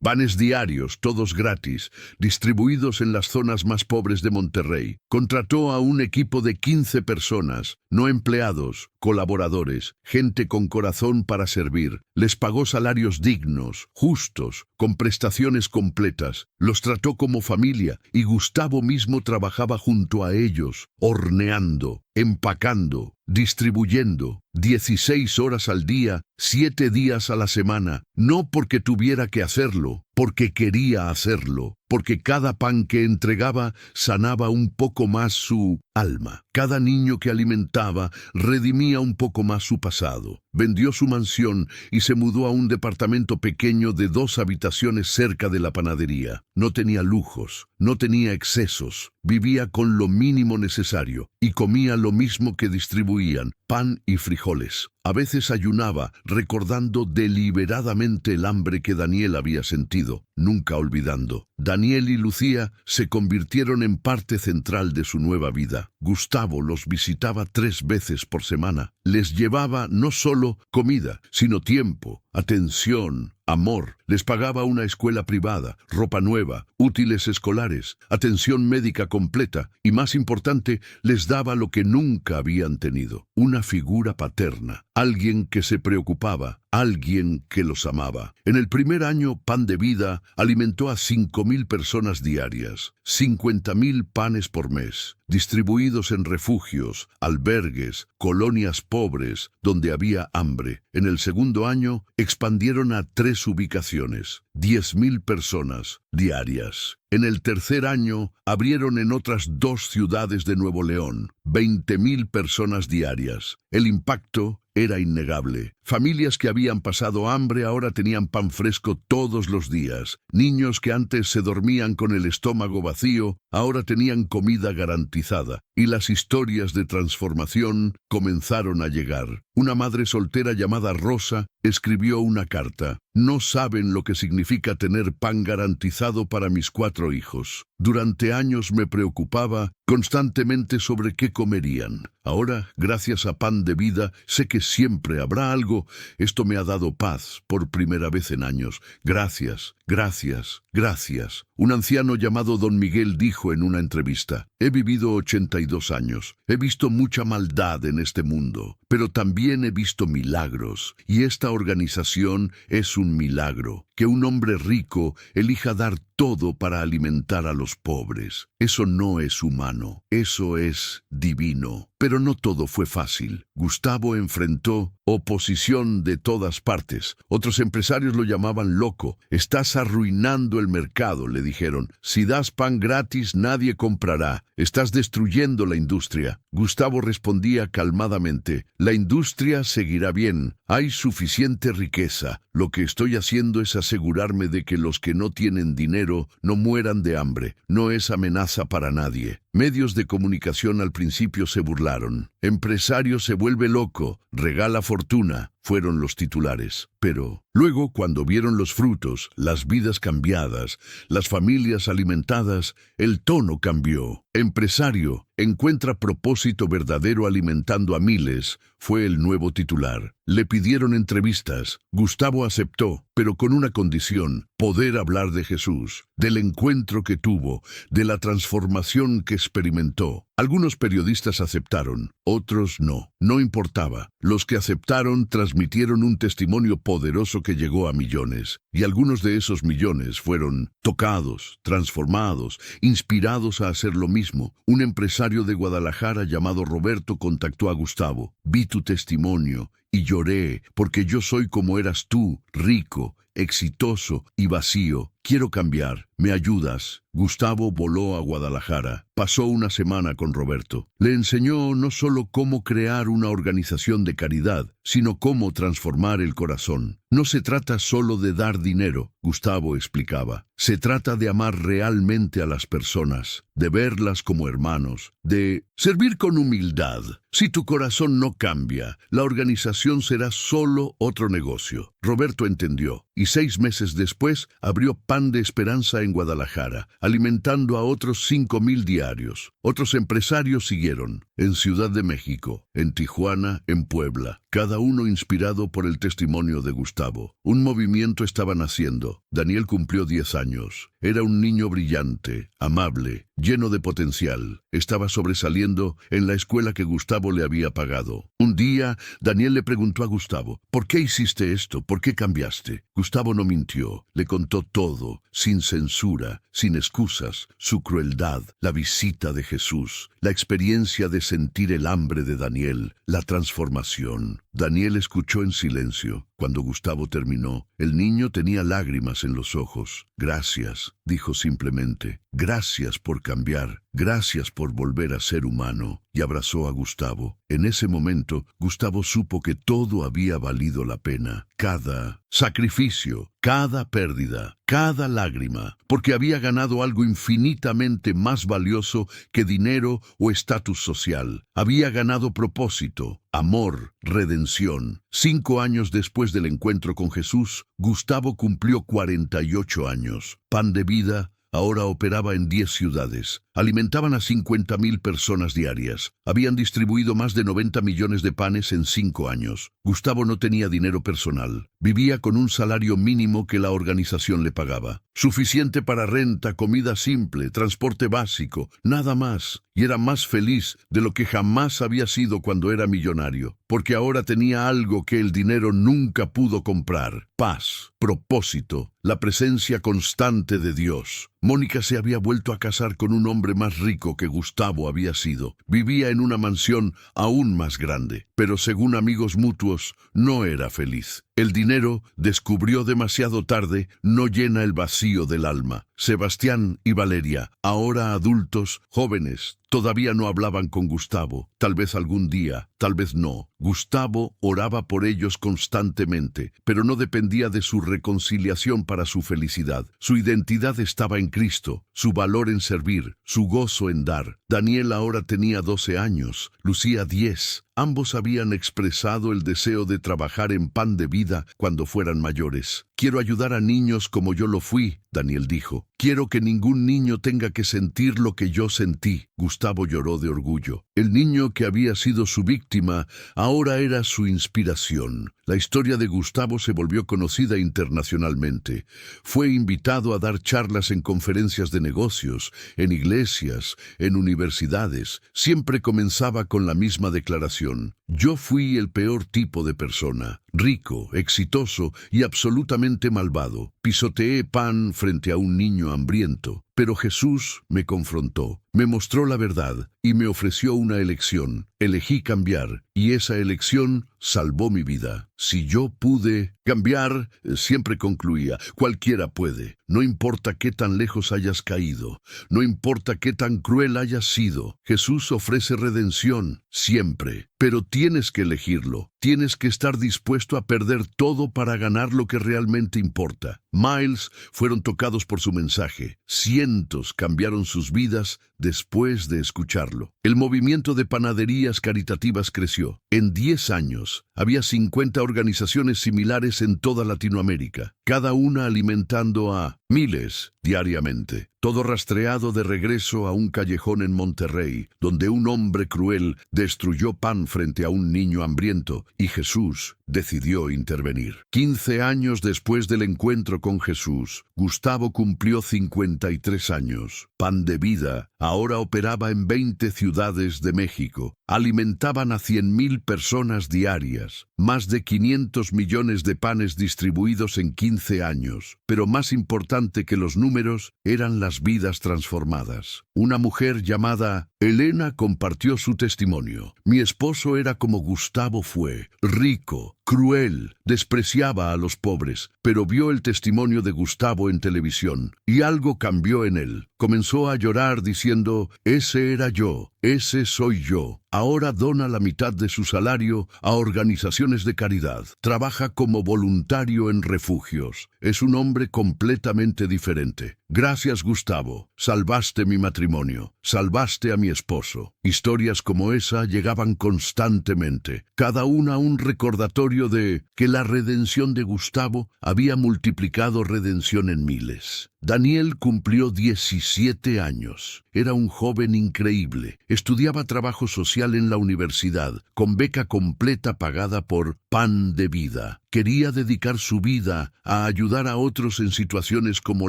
panes diarios, todos gratis, distribuidos en las zonas más pobres de Monterrey. Contrató a un equipo de 15 personas, no empleados, colaboradores, gente con corazón para servir. Les pagó salarios dignos, justos, con prestaciones completas. Los trató como familia y Gustavo mismo trabajaba junto a ellos, horneando, empacando, distribuyendo, 16 horas al día, 7 días a la semana, no porque tuviera que hacerlo, porque quería hacerlo, porque cada pan que entregaba sanaba un poco más su alma. Cada niño que alimentaba redimía un poco más su pasado. Vendió su mansión y se mudó a un departamento pequeño de 2 habitaciones cerca de la panadería. No tenía lujos, no tenía excesos, vivía con lo mínimo necesario y comía lo mismo que distribuían, pan y frijoles. A veces ayunaba, recordando deliberadamente el hambre que Daniel había sentido, nunca olvidando. Daniel y Lucía se convirtieron en parte central de su nueva vida. Gustavo los visitaba 3 veces por semana. Les llevaba no solo comida, sino tiempo, atención, amor. Les pagaba una escuela privada, ropa nueva, útiles escolares, atención médica completa y, más importante, les daba lo que nunca habían tenido, una figura paterna, alguien que se preocupaba, alguien que los amaba. En el primer año, Pan de Vida alimentó a 5.000 personas diarias, 50.000 panes por mes, distribuidos en refugios, albergues, colonias pobres, donde había hambre. En el segundo año, expandieron a 3 ubicaciones, 10.000 personas diarias. En el tercer año, abrieron en otras 2 ciudades de Nuevo León, 20.000 personas diarias. El impacto era innegable. Familias que habían pasado hambre ahora tenían pan fresco todos los días. Niños que antes se dormían con el estómago vacío, ahora tenían comida garantizada. Y las historias de transformación comenzaron a llegar. Una madre soltera llamada Rosa escribió una carta. No saben lo que significa tener pan garantizado para mis 4 hijos. Durante años me preocupaba constantemente sobre qué comerían. Ahora, gracias a Pan de Vida, sé que siempre habrá algo. Esto me ha dado paz por primera vez en años. Gracias, gracias, gracias. Un anciano llamado Don Miguel dijo en una entrevista: he vivido 82 años. He visto mucha maldad en este mundo, pero también he visto milagros. Y esta organización es un milagro. Que un hombre rico elija dar todo para alimentar a los pobres. Eso no es humano, eso es divino. Pero no todo fue fácil. Gustavo enfrentó oposición de todas partes. Otros empresarios lo llamaban loco. Estás arruinando el mercado, le dijeron. Si das pan gratis, nadie comprará. Estás destruyendo la industria. Gustavo respondía calmadamente: la industria seguirá bien. Hay suficiente riqueza. Lo que estoy haciendo es asegurarme de que los que no tienen dinero no mueran de hambre. No es amenaza para nadie. Medios de comunicación al principio se burlaron. Empresario se vuelve loco, regala fortuna, fueron los titulares. Pero luego, cuando vieron los frutos, las vidas cambiadas, las familias alimentadas, el tono cambió. Empresario encuentra propósito verdadero alimentando a miles, fue el nuevo titular. Le pidieron entrevistas. Gustavo aceptó, pero con una condición: poder hablar de Jesús, del encuentro que tuvo, de la transformación que experimentó. Algunos periodistas aceptaron, otros no. No importaba. Los que aceptaron transmitieron un testimonio poderoso que llegó a millones. Y algunos de esos millones fueron tocados, transformados, inspirados a hacer lo mismo. Un empresario de Guadalajara llamado Roberto contactó a Gustavo. Vi tu testimonio y lloré, porque yo soy como eras tú, rico, exitoso y vacío. Quiero cambiar. ¿Me ayudas? Gustavo voló a Guadalajara. Pasó una semana con Roberto. Le enseñó no solo cómo crear una organización de caridad, sino cómo transformar el corazón. No se trata solo de dar dinero, Gustavo explicaba. Se trata de amar realmente a las personas, de verlas como hermanos, de servir con humildad. Si tu corazón no cambia, la organización será solo otro negocio. Roberto entendió, y 6 meses después abrió Pan de Esperanza en Guadalajara, alimentando a otros 5.000 diarios. Otros empresarios siguieron, en Ciudad de México, en Tijuana, en Puebla, cada uno inspirado por el testimonio de Gustavo. Un movimiento estaba naciendo. Daniel cumplió 10 años. Era un niño brillante, amable, lleno de potencial. Estaba sobresaliendo en la escuela que Gustavo le había pagado. Un día, Daniel le preguntó a Gustavo: ¿por qué hiciste esto? ¿Por qué cambiaste? Gustavo no mintió. Le contó todo, sin censura, sin excusas, su crueldad, la visita de Jesús, la experiencia de sentir el hambre de Daniel, la transformación. Daniel escuchó en silencio. Cuando Gustavo terminó, el niño tenía lágrimas en los ojos. Gracias, dijo simplemente. Gracias por cambiar. Gracias por volver a ser humano. Y abrazó a Gustavo. En ese momento, Gustavo supo que todo había valido la pena. Cada sacrificio, cada pérdida, cada lágrima, porque había ganado algo infinitamente más valioso que dinero o estatus social. Había ganado propósito, amor, redención. 5 años después del encuentro con Jesús, Gustavo cumplió 48 años. Pan de Vida ahora operaba en 10 ciudades. Alimentaban a 50.000 personas diarias. Habían distribuido más de 90 millones de panes en 5 años. Gustavo no tenía dinero personal. Vivía con un salario mínimo que la organización le pagaba. Suficiente para renta, comida simple, transporte básico, nada más. Y era más feliz de lo que jamás había sido cuando era millonario, porque ahora tenía algo que el dinero nunca pudo comprar: paz, propósito, la presencia constante de Dios. Mónica se había vuelto a casar con un hombre más rico que Gustavo había sido. Vivía en una mansión aún más grande, pero según amigos mutuos, no era feliz. El dinero, descubrió demasiado tarde, no llena el vacío del alma. Sebastián y Valeria, ahora adultos, jóvenes, todavía no hablaban con Gustavo. Tal vez algún día, tal vez no. Gustavo oraba por ellos constantemente, pero no dependía de su reconciliación para su felicidad. Su identidad estaba en Cristo, su valor en servir, su gozo en dar. Daniel ahora tenía 12 años, Lucía 10. Ambos habían expresado el deseo de trabajar en Pan de Vida cuando fueran mayores. Quiero ayudar a niños como yo lo fui, Daniel dijo. Quiero que ningún niño tenga que sentir lo que yo sentí. Gustavo lloró de orgullo. El niño que había sido su víctima ahora era su inspiración. La historia de Gustavo se volvió conocida internacionalmente. Fue invitado a dar charlas en conferencias de negocios, en iglesias, en universidades. Siempre comenzaba con la misma declaración: yo fui el peor tipo de persona, rico, exitoso y absolutamente malvado. Pisoteé pan frente a un niño hambriento. Pero Jesús me confrontó, me mostró la verdad y me ofreció una elección. Elegí cambiar y esa elección salvó mi vida. Si yo pude cambiar, siempre concluía, cualquiera puede. No importa qué tan lejos hayas caído, no importa qué tan cruel hayas sido. Jesús ofrece redención siempre, pero tienes que elegirlo. Tienes que estar dispuesto a perder todo para ganar lo que realmente importa. Miles fueron tocados por su mensaje. Cientos cambiaron sus vidas después de escucharlo. El movimiento de panaderías caritativas creció. En 10 años, había 50 organizaciones similares en toda Latinoamérica, cada una alimentando a miles diariamente. Todo rastreado de regreso a un callejón en Monterrey, donde un hombre cruel destruyó pan frente a un niño hambriento, y Jesús decidió intervenir. 15 años después del encuentro con Jesús, Gustavo cumplió 53 años. Pan de Vida ahora operaba en 20 ciudades de México. Alimentaban a 100,000 personas diarias, más de 500 millones de panes distribuidos en 15 años. Pero más importante que los números eran las vidas transformadas. Una mujer llamada Elena compartió su testimonio. Mi esposo era como Gustavo fue, rico, cruel, despreciaba a los pobres, pero vio el testimonio de Gustavo en televisión y algo cambió en él. Comenzó a llorar diciendo: ese era yo, ese soy yo. Ahora dona la mitad de su salario a organizaciones de caridad. Trabaja como voluntario en refugios. Es un hombre completamente diferente. Gracias, Gustavo. Salvaste mi matrimonio. Salvaste a mi esposo. Historias como esa llegaban constantemente, cada una un recordatorio de que la redención de Gustavo había multiplicado redención en miles. Daniel cumplió 17 años. Era un joven increíble. Estudiaba trabajo social en la universidad, con beca completa pagada por Pan de Vida. Quería dedicar su vida a ayudar a otros en situaciones como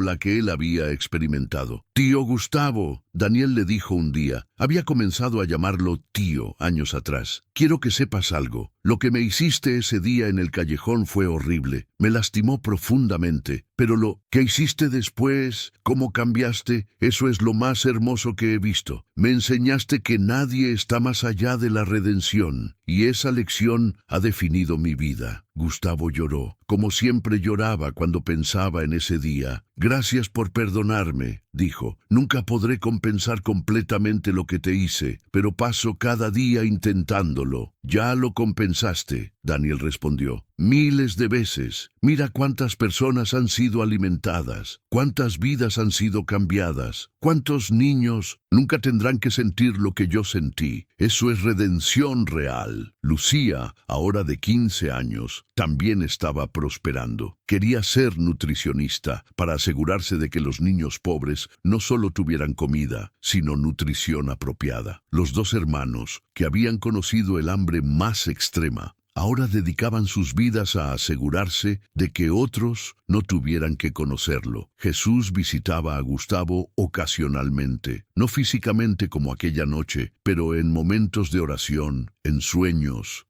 la que él había experimentado. Tío Gustavo, Daniel le dijo un día. Había comenzado a llamarlo tío años atrás. Quiero que sepas algo. Lo que me hiciste ese día en el callejón fue horrible. Me lastimó profundamente. Pero lo que hiciste después, cómo cambiaste, eso es lo más hermoso que he visto. Me enseñaste que nadie está más allá de la redención. Y esa lección ha definido mi vida. Gustavo lloró, como siempre lloraba cuando pensaba en ese día. Gracias por perdonarme, dijo. Nunca podré compensar completamente lo que te hice, pero paso cada día intentándolo. Ya lo compensaste, Daniel respondió. Miles de veces. Mira cuántas personas han sido alimentadas, cuántas vidas han sido cambiadas, cuántos niños nunca tendrán que sentir lo que yo sentí. Eso es redención real. Lucía, ahora de 15 años, también estaba prosperando. Quería ser nutricionista para asegurarse de que los niños pobres no solo tuvieran comida, sino nutrición apropiada. Los dos hermanos, que habían conocido el hambre más extrema, ahora dedicaban sus vidas a asegurarse de que otros no tuvieran que conocerlo. Jesús visitaba a Gustavo ocasionalmente, no físicamente como aquella noche, pero en momentos de oración, en sueños,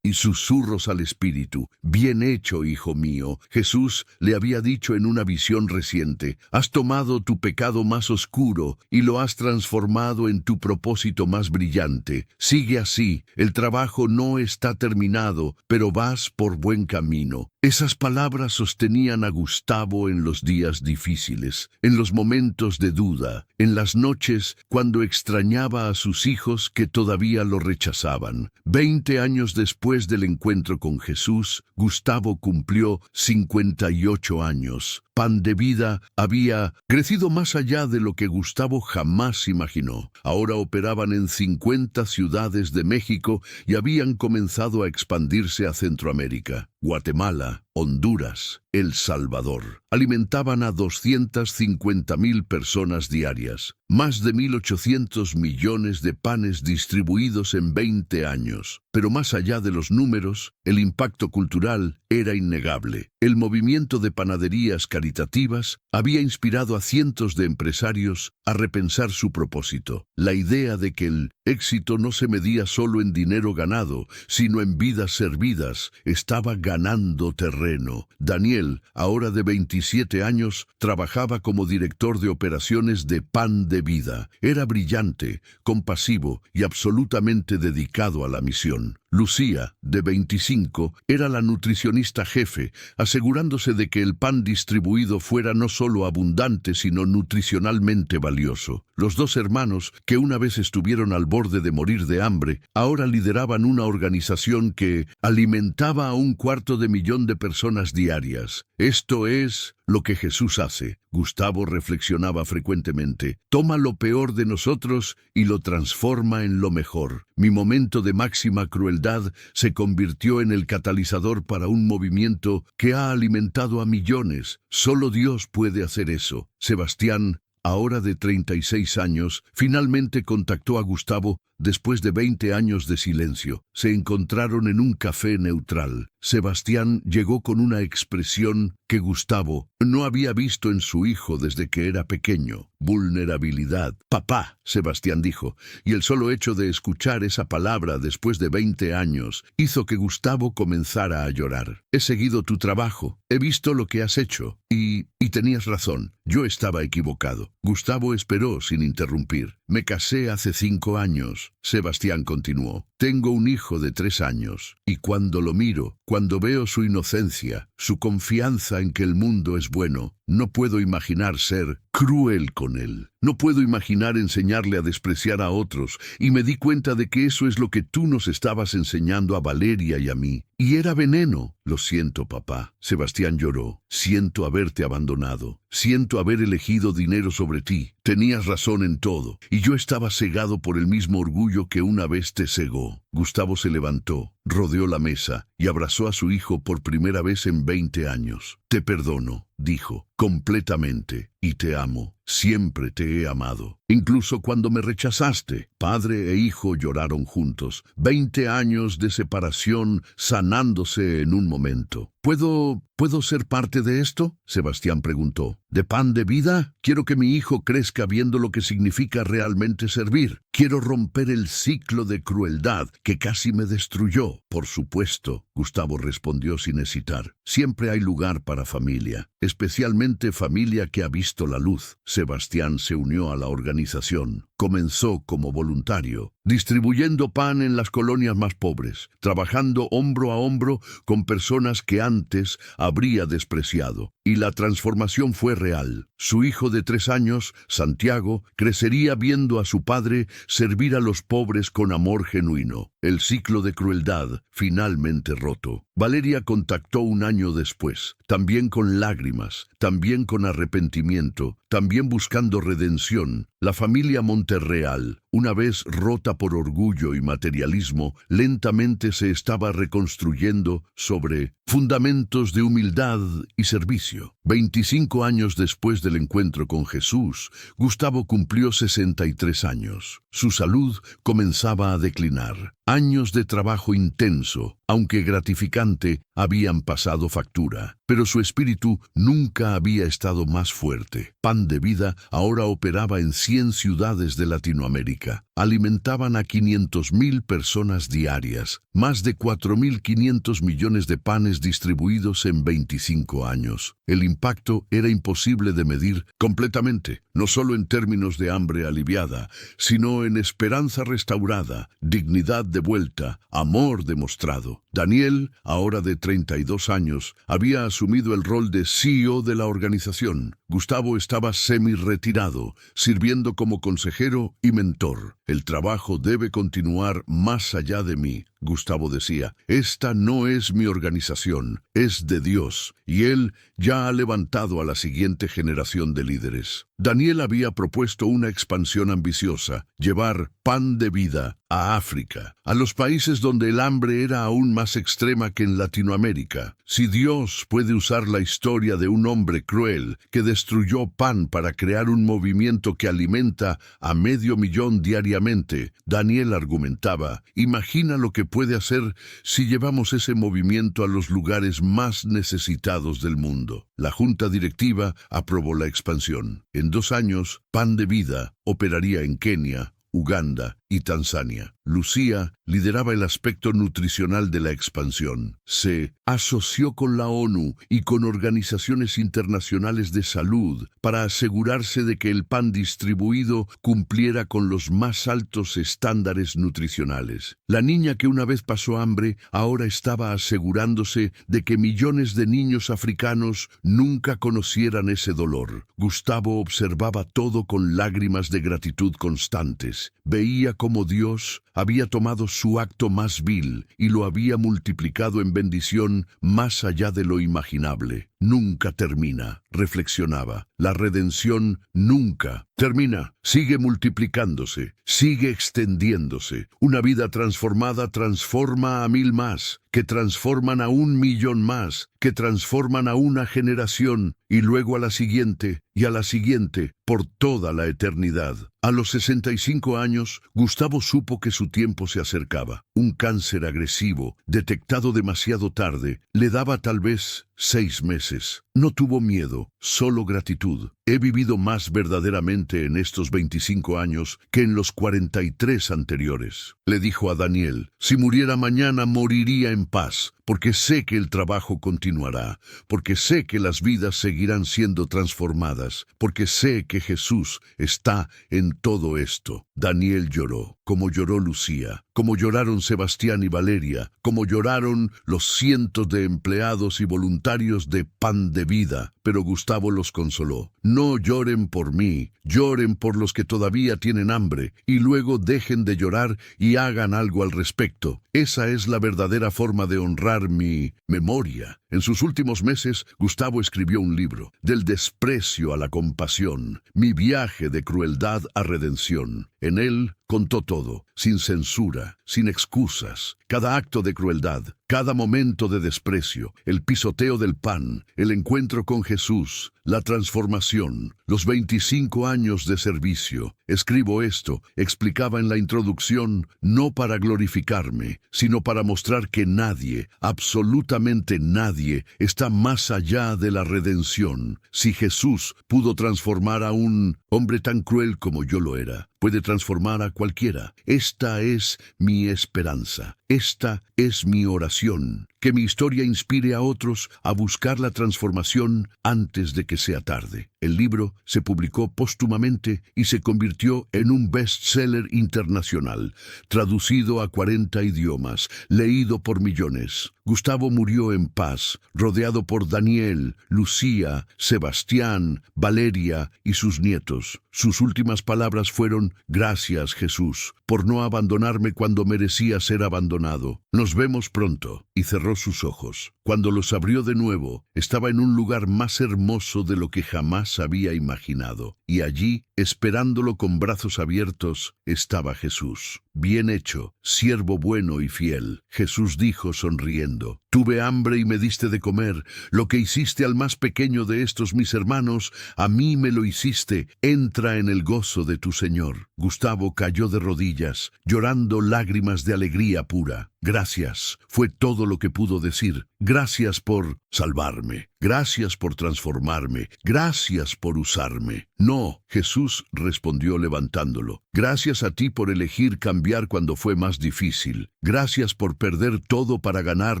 y susurros al espíritu. Bien hecho, hijo mío. Jesús le había dicho en una visión reciente: has tomado tu pecado más oscuro y lo has transformado en tu propósito más brillante. Sigue así, el trabajo no está terminado, pero vas por buen camino. Esas palabras sostenían a Gustavo en los días difíciles, en los momentos de duda, en las noches cuando extrañaba a sus hijos que todavía lo rechazaban. 20 años después del encuentro con Jesús, Gustavo cumplió 58 años. Pan de Vida había crecido más allá de lo que Gustavo jamás imaginó. Ahora operaban en 50 ciudades de México y habían comenzado a expandirse a Centroamérica, Guatemala, Honduras, El Salvador. Alimentaban a 250,000 personas diarias, más de 1.800 millones de panes distribuidos en 20 años. Pero más allá de los números, el impacto cultural era innegable. El movimiento de panaderías caritativas había inspirado a cientos de empresarios a repensar su propósito. La idea de que el éxito no se medía solo en dinero ganado, sino en vidas servidas, estaba ganando terreno. Daniel, ahora de 27 años, trabajaba como director de operaciones de Pan de Vida. Era brillante, compasivo y absolutamente dedicado a la misión. Lucía, de 25, era la nutricionista jefe, asegurándose de que el pan distribuido fuera no solo abundante, sino nutricionalmente valioso. Los dos hermanos, que una vez estuvieron al borde de morir de hambre, ahora lideraban una organización que alimentaba a 250,000 de personas diarias. Esto es lo que Jesús hace. Gustavo reflexionaba frecuentemente. Toma lo peor de nosotros y lo transforma en lo mejor. Mi momento de máxima crueldad se convirtió en el catalizador para un movimiento que ha alimentado a millones. Solo Dios puede hacer eso. Sebastián, ahora de 36 años, finalmente contactó a Gustavo después de 20 años de silencio. Se encontraron en un café neutral. Sebastián llegó con una expresión que Gustavo no había visto en su hijo desde que era pequeño: vulnerabilidad. Papá, Sebastián dijo, y el solo hecho de escuchar esa palabra después de 20 años hizo que Gustavo comenzara a llorar. He seguido tu trabajo, he visto lo que has hecho, y tenías razón, yo estaba equivocado. Gustavo esperó sin interrumpir. Me casé hace 5 años, Sebastián continuó. Tengo un hijo de 3 años, y cuando lo miro, cuando veo su inocencia, su confianza en que el mundo es bueno, no puedo imaginar ser cruel con él. No puedo imaginar enseñarle a despreciar a otros, y me di cuenta de que eso es lo que tú nos estabas enseñando a Valeria y a mí. Y era veneno. Lo siento, papá. Sebastián lloró. Siento haberte abandonado. Siento haber elegido dinero sobre ti. Tenías razón en todo, y yo estaba cegado por el mismo orgullo que una vez te cegó. Gustavo se levantó, rodeó la mesa y abrazó a su hijo por primera vez en 20 años. Te perdono, dijo, completamente, y te amo. Siempre te he amado, incluso cuando me rechazaste. Padre e hijo lloraron juntos. 20 años de separación sanándose en un momento. ¿Puedo ser parte de esto?, Sebastián preguntó. ¿De Pan de Vida? Quiero que mi hijo crezca viendo lo que significa realmente servir. Quiero romper el ciclo de crueldad que casi me destruyó. Por supuesto, Gustavo respondió sin hesitar. Siempre hay lugar para familia, especialmente familia que ha visto la luz. Sebastián se unió a la organización. Comenzó como voluntario, distribuyendo pan en las colonias más pobres, trabajando hombro a hombro con personas que antes habría despreciado. Y la transformación fue real. Su hijo de 3 años, Santiago, crecería viendo a su padre servir a los pobres con amor genuino. El ciclo de crueldad finalmente roto. Valeria contactó un año después, también con lágrimas, también con arrepentimiento, también buscando redención. La familia Monterreal, una vez rota por orgullo y materialismo, lentamente se estaba reconstruyendo sobre fundamentos de humildad y servicio. 25 años después del encuentro con Jesús, Gustavo cumplió 63 años. Su salud comenzaba a declinar. Años de trabajo intenso, aunque gratificante, habían pasado factura, pero su espíritu nunca había estado más fuerte. Pan de Vida ahora operaba en 100 ciudades de Latinoamérica. Alimentaban a 500.000 personas diarias, más de 4.500 millones de panes distribuidos en 25 años. El impacto era imposible de medir completamente, no solo en términos de hambre aliviada, sino en esperanza restaurada, dignidad de vuelta, amor demostrado. Daniel, ahora de 32 años, había asumido el rol de CEO de la organización. Gustavo estaba semi-retirado, sirviendo como consejero y mentor. El trabajo debe continuar más allá de mí, Gustavo decía. Esta no es mi organización, es de Dios, y Él ya ha levantado a la siguiente generación de líderes. Daniel había propuesto una expansión ambiciosa, llevar Pan de Vida a África, a los países donde el hambre era aún más extrema que en Latinoamérica. Si Dios puede usar la historia de un hombre cruel que destruyó pan para crear un movimiento que alimenta a 500.000 diariamente, Daniel argumentaba, imagina lo que puede hacer si llevamos ese movimiento a los lugares más necesitados del mundo. La junta directiva aprobó la expansión. En 2 años, Pan de Vida operaría en Kenia, Uganda y Tanzania. Lucía lideraba el aspecto nutricional de la expansión. Se asoció con la ONU y con organizaciones internacionales de salud para asegurarse de que el pan distribuido cumpliera con los más altos estándares nutricionales. La niña que una vez pasó hambre ahora estaba asegurándose de que millones de niños africanos nunca conocieran ese dolor. Gustavo observaba todo con lágrimas de gratitud constantes. Veía cómo Dios había tomado su acto más vil y lo había multiplicado en bendición más allá de lo imaginable. Nunca termina, reflexionaba. La redención nunca termina. Sigue multiplicándose, sigue extendiéndose. Una vida transformada transforma a 1.000 más, que transforman a 1.000.000 más, que transforman a una generación y luego a la siguiente y a la siguiente, por toda la eternidad. A los 65 años, Gustavo supo que su tiempo se acercaba. Un cáncer agresivo, detectado demasiado tarde, le daba tal vez 6 meses. No tuvo miedo, solo gratitud. He vivido más verdaderamente en estos 25 años que en los 43 anteriores. Le dijo a Daniel, si muriera mañana moriría en paz, porque sé que el trabajo continuará, porque sé que las vidas seguirán siendo transformadas, porque sé que Jesús está en todo esto. Daniel lloró, como lloró Lucía, como lloraron Sebastián y Valeria, como lloraron los cientos de empleados y voluntarios de Pan de Vida, pero Gustavo los consoló. No lloren por mí, lloren por los que todavía tienen hambre, y luego dejen de llorar y hagan algo al respecto. Esa es la verdadera forma de honrar mi memoria. En sus últimos meses, Gustavo escribió un libro, Del desprecio a la compasión, mi viaje de crueldad a redención. En él contó todo, sin censura, sin excusas, cada acto de crueldad, cada momento de desprecio, el pisoteo del pan, el encuentro con Jesús, la transformación, los 25 años de servicio. Escribo esto, explicaba en la introducción, no para glorificarme, sino para mostrar que nadie, absolutamente nadie, está más allá de la redención. Si Jesús pudo transformar a un hombre tan cruel como yo lo era, puede transformar a cualquiera. Esta es mi esperanza. Esta es mi oración. Que mi historia inspire a otros a buscar la transformación antes de que sea tarde. El libro se publicó póstumamente y se convirtió en un bestseller internacional, traducido a 40 idiomas, leído por millones. Gustavo murió en paz, rodeado por Daniel, Lucía, Sebastián, Valeria y sus nietos. Sus últimas palabras fueron, gracias Jesús, por no abandonarme cuando merecía ser abandonado. Nos vemos pronto. Y cerró sus ojos. Cuando los abrió de nuevo, estaba en un lugar más hermoso de lo que jamás había imaginado. Y allí, esperándolo con brazos abiertos, estaba Jesús. Bien hecho, siervo bueno y fiel. Jesús dijo sonriendo. Tuve hambre y me diste de comer. Lo que hiciste al más pequeño de estos mis hermanos, a mí me lo hiciste. Entra en el gozo de tu Señor. Gustavo cayó de rodillas, llorando lágrimas de alegría pura. Gracias, fue todo lo que pudo decir. Gracias por salvarme. Gracias por transformarme. Gracias por usarme. No, Jesús respondió levantándolo. Gracias a ti por elegir cambiar cuando fue más difícil. Gracias por perder todo para ganar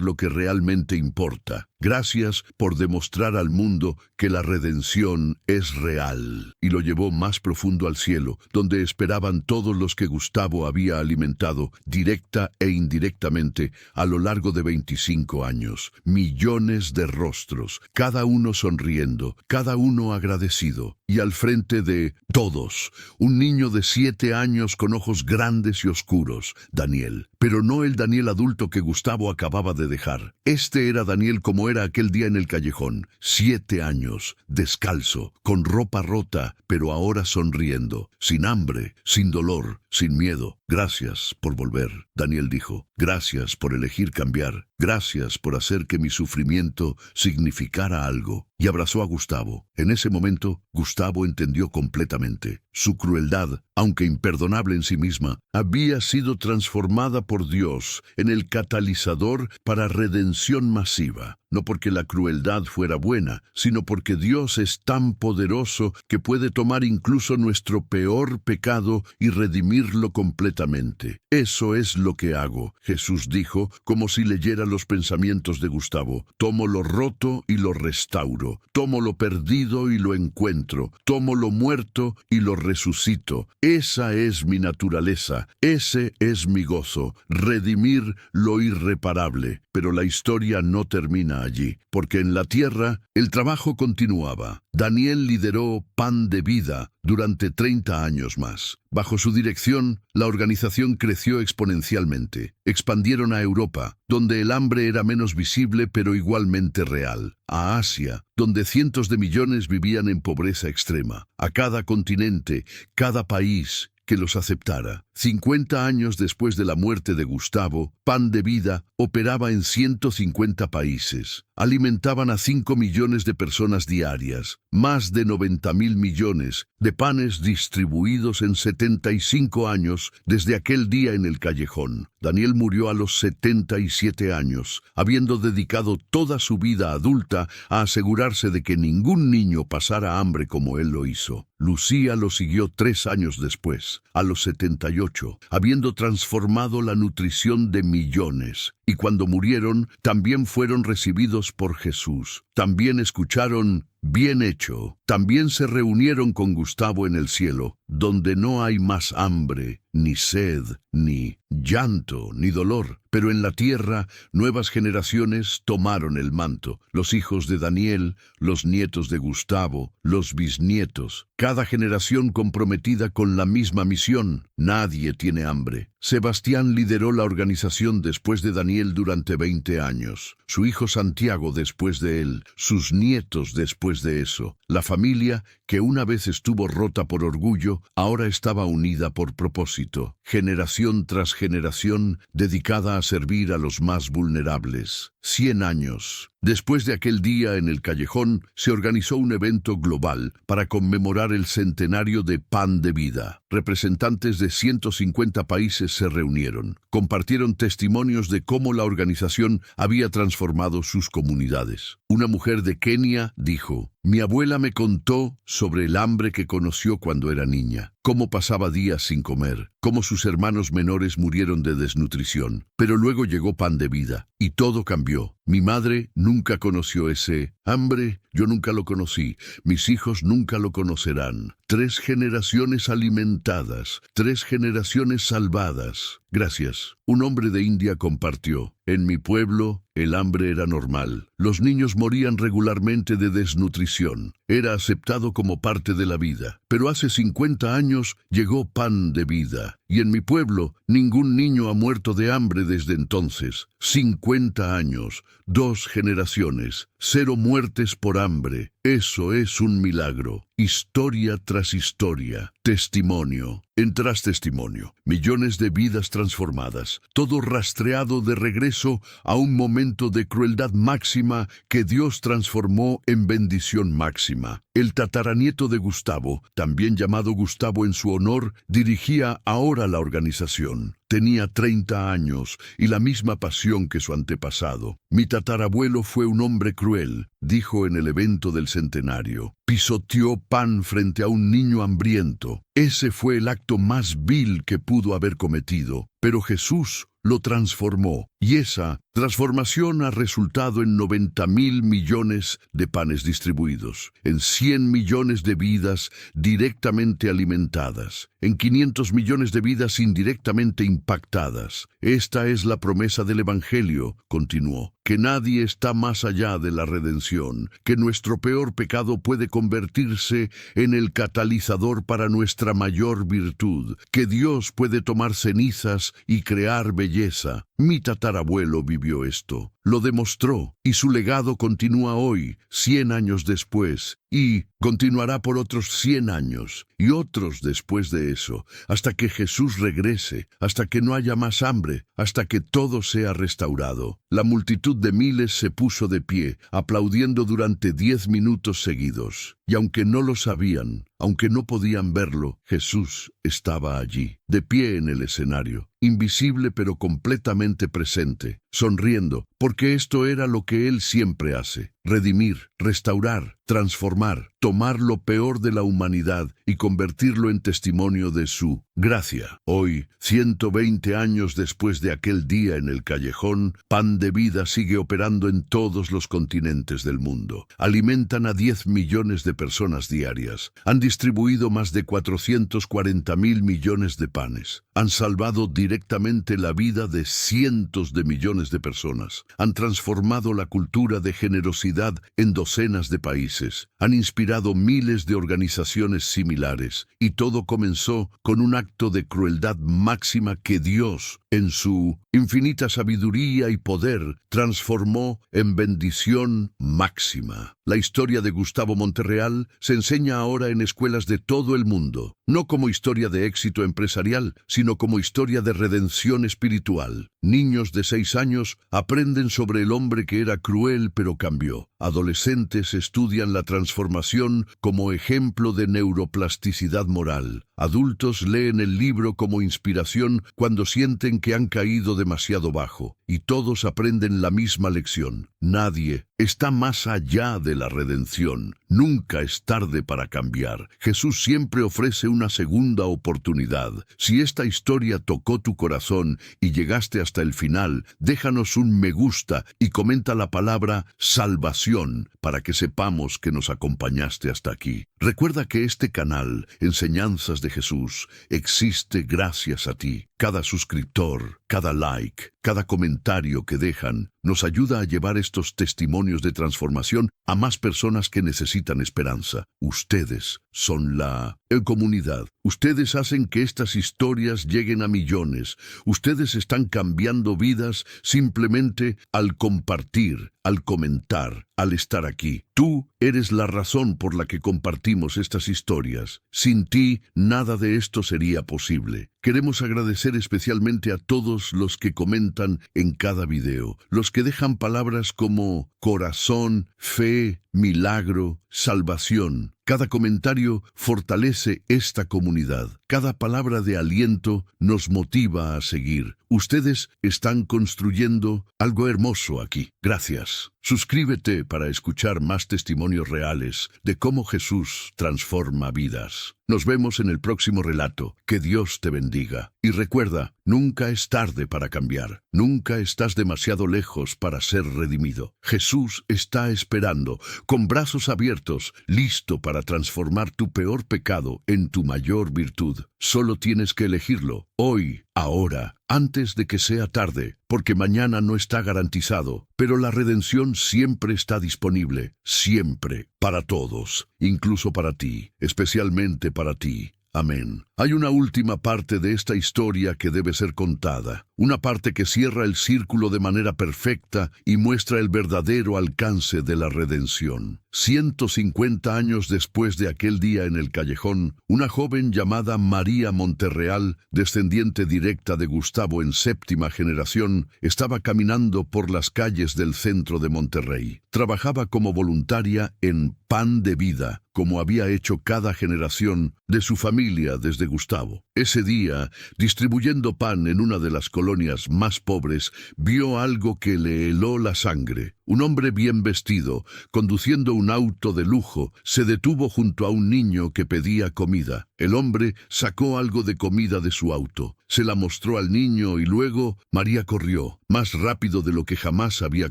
lo que realmente importa. Gracias por demostrar al mundo que la redención es real. Y lo llevó más profundo al cielo, donde esperaban todos los que Gustavo había alimentado, directa e indirectamente, a lo largo de 25 años. Millones de rostros, cada uno sonriendo, cada uno agradecido. Y al frente de todos, un niño de 7 años con ojos grandes y oscuros, Daniel. Pero no el Daniel adulto que Gustavo acababa de dejar. Este era Daniel como era aquel día en el callejón. 7 años, descalzo, con ropa rota, pero ahora sonriendo, sin hambre, sin dolor, sin miedo. Gracias por volver, Daniel dijo. Gracias por elegir cambiar. Gracias por hacer que mi sufrimiento significara algo. Y abrazó a Gustavo. En ese momento, Gustavo entendió completamente. Su crueldad, aunque imperdonable en sí misma, había sido transformada por Dios en el catalizador para redención masiva. No porque la crueldad fuera buena, sino porque Dios es tan poderoso que puede tomar incluso nuestro peor pecado y redimirlo completamente. Eso es lo que hago, Jesús dijo, como si leyera los pensamientos de Gustavo. Tomo lo roto y lo restauro. Tomo lo perdido y lo encuentro. Tomo lo muerto y lo resucito. Esa es mi naturaleza. Ese es mi gozo. Redimir lo irreparable. Pero la historia no termina allí, porque en la tierra el trabajo continuaba. Daniel lideró Pan de Vida durante 30 años más. Bajo su dirección, la organización creció exponencialmente. Expandieron a Europa, donde el hambre era menos visible pero igualmente real. A Asia, donde cientos de millones vivían en pobreza extrema. A cada continente, cada país que los aceptara. 50 años después de la muerte de Gustavo, Pan de Vida operaba en 150 países. Alimentaban a 5 millones de personas diarias, más de 90.000 millones de panes distribuidos en 75 años desde aquel día en el callejón. Daniel murió a los 77 años, habiendo dedicado toda su vida adulta a asegurarse de que ningún niño pasara hambre como él lo hizo. Lucía lo siguió 3 años después, a los 78, habiendo transformado la nutrición de millones. Y cuando murieron, también fueron recibidos por Jesús. También escucharon, bien hecho. También se reunieron con Gustavo en el cielo, donde no hay más hambre, ni sed, ni llanto, ni dolor. Pero en la tierra, nuevas generaciones tomaron el manto. Los hijos de Daniel, los nietos de Gustavo, los bisnietos. Cada generación comprometida con la misma misión. Nadie tiene hambre. Sebastián lideró la organización después de Daniel durante 20 años. Su hijo Santiago después de él. Sus nietos después de eso. La familia, que una vez estuvo rota por orgullo, ahora estaba unida por propósito. Generación tras generación, dedicada a servir a los más vulnerables. 100 años. Después de aquel día en el callejón, se organizó un evento global para conmemorar el centenario de Pan de Vida. Representantes de 150 países se reunieron. Compartieron testimonios de cómo la organización había transformado sus comunidades. Una mujer de Kenia dijo: mi abuela me contó sobre el hambre que conoció cuando era niña, cómo pasaba días sin comer, cómo sus hermanos menores murieron de desnutrición. Pero luego llegó Pan de Vida, y todo cambió. Mi madre nunca conoció ese hambre, yo nunca lo conocí, mis hijos nunca lo conocerán. 3 generaciones alimentadas, 3 generaciones salvadas. Gracias. Un hombre de India compartió: en mi pueblo, el hambre era normal. Los niños morían regularmente de desnutrición. era aceptado como parte de la vida. Pero hace 50 años llegó pan de vida. Y en mi pueblo, ningún niño ha muerto de hambre desde entonces. 50 años, 2 generaciones, 0 muertes por hambre. Eso es un milagro. Historia tras historia, testimonio tras testimonio, millones de vidas transformadas, todo rastreado de regreso a un momento de crueldad máxima que Dios transformó en bendición máxima. El tataranieto de Gustavo, también llamado Gustavo en su honor, dirigía ahora la organización. Tenía 30 años y la misma pasión que su antepasado. Mi tatarabuelo fue un hombre cruel, dijo en el evento del centenario. Pisoteó pan frente a un niño hambriento. Ese fue el acto más vil que pudo haber cometido. Pero Jesús lo transformó, y esa transformación ha resultado en 90.000 millones de panes distribuidos, en 100 millones de vidas directamente alimentadas, en 500 millones de vidas indirectamente impactadas. Esta es la promesa del Evangelio, continuó, que nadie está más allá de la redención, que nuestro peor pecado puede convertirse en el catalizador para nuestra mayor virtud, que Dios puede tomar cenizas y crear belleza. Mi tatarabuelo vivió esto, lo demostró, y su legado continúa hoy, 100 años después, y continuará por otros 100 años, y otros después de eso, hasta que Jesús regrese, hasta que no haya más hambre, hasta que todo sea restaurado. La multitud de miles se puso de pie, aplaudiendo durante 10 minutos seguidos. Y aunque no lo sabían, aunque no podían verlo, Jesús estaba allí, de pie en el escenario, invisible pero completamente presente, sonriendo, porque esto era lo que Él siempre hace: redimir, restaurar, transformar, tomar lo peor de la humanidad y convertirlo en testimonio de su gracia. Hoy, 120 años después de aquel día en el callejón, Pan de Vida sigue operando en todos los continentes del mundo. Alimentan a 10 millones de personas diarias. Han distribuido más de 440.000 millones de panes. Han salvado directamente la vida de cientos de millones de personas. Han transformado la cultura de generosidad en docenas de países. Han inspirado miles de organizaciones similares. Y todo comenzó con un acto de crueldad máxima que Dios, en su infinita sabiduría y poder, transformó en bendición máxima. La historia de Gustavo Monterreal se enseña ahora en escuelas de todo el mundo, no como historia de éxito empresarial, sino como historia de redención espiritual. Niños de 6 años aprenden sobre el hombre que era cruel pero cambió. Adolescentes estudian la transformación como ejemplo de neuroplasticidad moral. Adultos leen el libro como inspiración cuando sienten que han caído demasiado bajo. Y todos aprenden la misma lección: nadie está más allá de la redención. Nunca es tarde para cambiar. Jesús siempre ofrece una segunda oportunidad. Si esta historia tocó tu corazón y llegaste hasta el final, déjanos un me gusta y comenta la palabra salvación para que sepamos que nos acompañaste hasta aquí. Recuerda que este canal, Enseñanzas de Jesús, existe gracias a ti. Cada suscriptor, cada like, cada comentario que dejan nos ayuda a llevar estos testimonios de transformación a más personas que necesitan esperanza. Ustedes son la comunidad. Ustedes hacen que estas historias lleguen a millones. Ustedes están cambiando vidas simplemente al compartir, al comentar, al estar aquí. Tú eres la razón por la que compartimos estas historias. Sin ti, nada de esto sería posible. Queremos agradecer especialmente a todos los que comentan en cada video, los que dejan palabras como corazón, fe, milagro, salvación. Cada comentario fortalece esta comunidad. Cada palabra de aliento nos motiva a seguir. Ustedes están construyendo algo hermoso aquí. Gracias. Suscríbete para escuchar más testimonios reales de cómo Jesús transforma vidas. Nos vemos en el próximo relato. Que Dios te bendiga. Y recuerda, nunca es tarde para cambiar. Nunca estás demasiado lejos para ser redimido. Jesús está esperando. con brazos abiertos, listo para transformar tu peor pecado en tu mayor virtud. Solo tienes que elegirlo, hoy, ahora, antes de que sea tarde, porque mañana no está garantizado, pero la redención siempre está disponible, siempre, para todos, incluso para ti, especialmente para ti. Amén. Hay una última parte de esta historia que debe ser contada, una parte que cierra el círculo de manera perfecta y muestra el verdadero alcance de la redención. 150 años después de aquel día en el callejón, una joven llamada María Monterreal, descendiente directa de Gustavo en séptima generación, estaba caminando por las calles del centro de Monterrey. Trabajaba como voluntaria en Pan de Vida, como había hecho cada generación de su familia desde Gustavo. Ese día, distribuyendo pan en una de las colonias más pobres, vio algo que le heló la sangre. Un hombre bien vestido, conduciendo un auto de lujo, se detuvo junto a un niño que pedía comida. El hombre sacó algo de comida de su auto, se la mostró al niño y luego María corrió, más rápido de lo que jamás había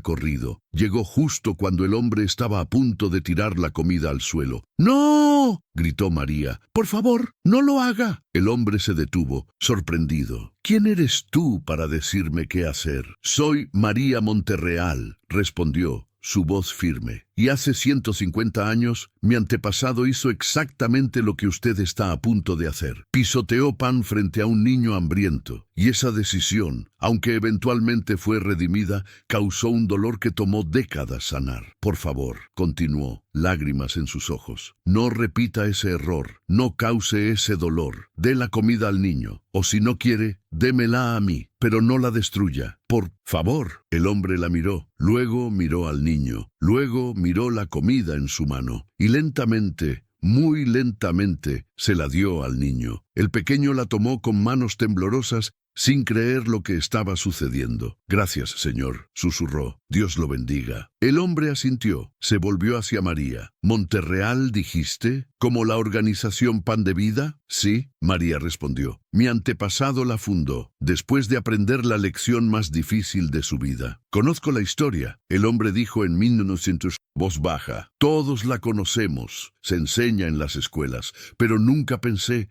corrido. Llegó justo cuando el hombre estaba a punto de tirar la comida al suelo. ¡No!, gritó María. ¡Por favor, no lo haga! El hombre se detuvo, sorprendido. ¿Quién eres tú para decirme qué hacer? Soy María Monterreal, respondió, su voz firme. Y hace 150 años, mi antepasado hizo exactamente lo que usted está a punto de hacer. Pisoteó pan frente a un niño hambriento. Y esa decisión, aunque eventualmente fue redimida, causó un dolor que tomó décadas sanar. Por favor, continuó, lágrimas en sus ojos, no repita ese error, no cause ese dolor. Dé la comida al niño, o si no quiere, démela a mí, pero no la destruya. Por favor. El hombre la miró, luego miró al niño, luego miró la comida en su mano, y lentamente, muy lentamente, se la dio al niño. El pequeño la tomó con manos temblorosas, sin creer lo que estaba sucediendo. Gracias, Señor, susurró. Dios lo bendiga. El hombre asintió. Se volvió hacia María. ¿Monterreal, dijiste? ¿Como la organización Pan de Vida? Sí, María respondió. Mi antepasado la fundó, después de aprender la lección más difícil de su vida. Conozco la historia. El hombre dijo en 1900, voz baja. Todos la conocemos. Se enseña en las escuelas. Pero nunca pensé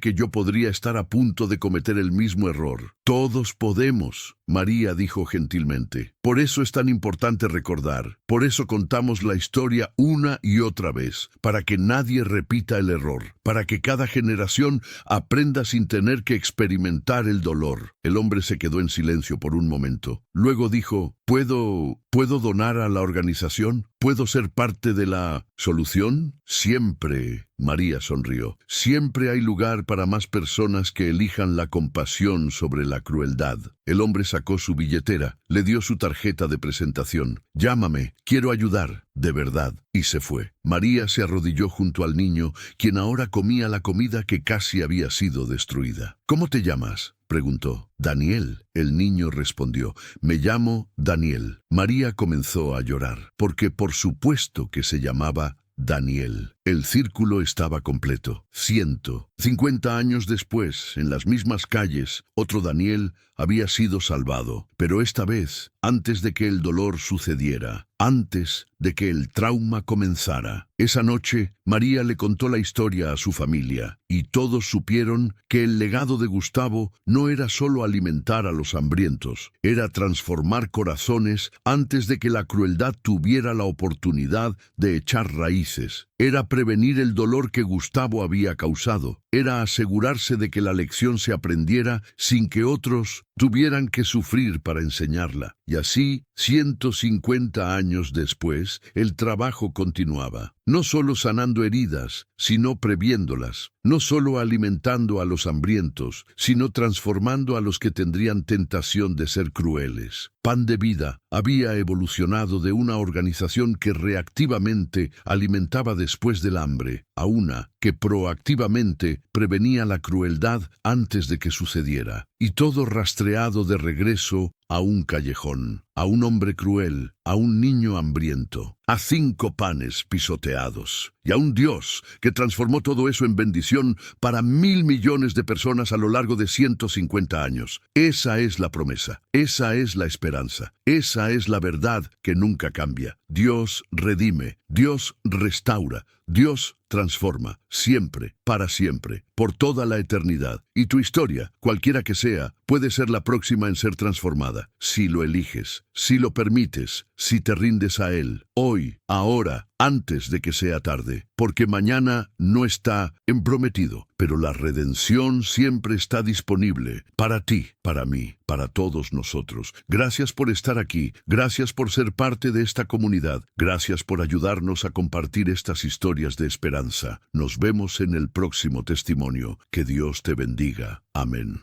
que yo podría estar a punto de cometer el mismo error. Todos podemos, María dijo gentilmente. Por eso es tan importante recordar. Por eso contamos la historia una y otra vez, para que nadie repita el error, para que cada generación aprenda sin tener que experimentar el dolor. El hombre se quedó en silencio por un momento. Luego dijo, ¿Puedo donar a la organización? ¿Puedo ser parte de la solución? Siempre, María sonrió. Siempre hay lugar para más personas que elijan la compasión sobre la crueldad. El hombre sacó su billetera, le dio su tarjeta de presentación. Llámame, quiero ayudar, de verdad. Y se fue. María se arrodilló junto al niño, quien ahora comía la comida que casi había sido destruida. ¿Cómo te llamas?, preguntó. Daniel. El niño respondió. Me llamo Daniel. María comenzó a llorar, porque por supuesto que se llamaba Daniel. El círculo estaba completo. 150 años después, en las mismas calles, otro Daniel había sido salvado, pero esta vez, antes de que el dolor sucediera, antes de que el trauma comenzara. Esa noche, María le contó la historia a su familia, y todos supieron que el legado de Gustavo no era solo alimentar a los hambrientos, era transformar corazones antes de que la crueldad tuviera la oportunidad de echar raíces. Era prevenir el dolor que Gustavo había causado. Era asegurarse de que la lección se aprendiera sin que otros tuvieran que sufrir para enseñarla. Y así, 150 años después, el trabajo continuaba. No solo sanando heridas, sino previéndolas. No solo alimentando a los hambrientos, sino transformando a los que tendrían tentación de ser crueles. Pan de Vida había evolucionado de una organización que reactivamente alimentaba después del hambre, a una que proactivamente prevenía la crueldad antes de que sucediera. Y todo rastreado de regreso a un callejón, a un hombre cruel, a un niño hambriento, a 5 panes pisoteados, y a un Dios que transformó todo eso en bendición para 1.000 millones de personas a lo largo de 150 años. Esa es la promesa, esa es la esperanza, esa es la verdad que nunca cambia. Dios redime, Dios restaura, Dios transforma, siempre, para siempre, por toda la eternidad. Y tu historia, cualquiera que sea, puede ser la próxima en ser transformada, si lo eliges, si lo permites, si te rindes a Él, hoy, ahora, antes de que sea tarde, porque mañana no está prometido, pero la redención siempre está disponible para ti, para mí, para todos nosotros. Gracias por estar aquí, gracias por ser parte de esta comunidad, gracias por ayudarnos a compartir estas historias de esperanza. Nos vemos en el próximo testimonio. Que Dios te bendiga. Amén.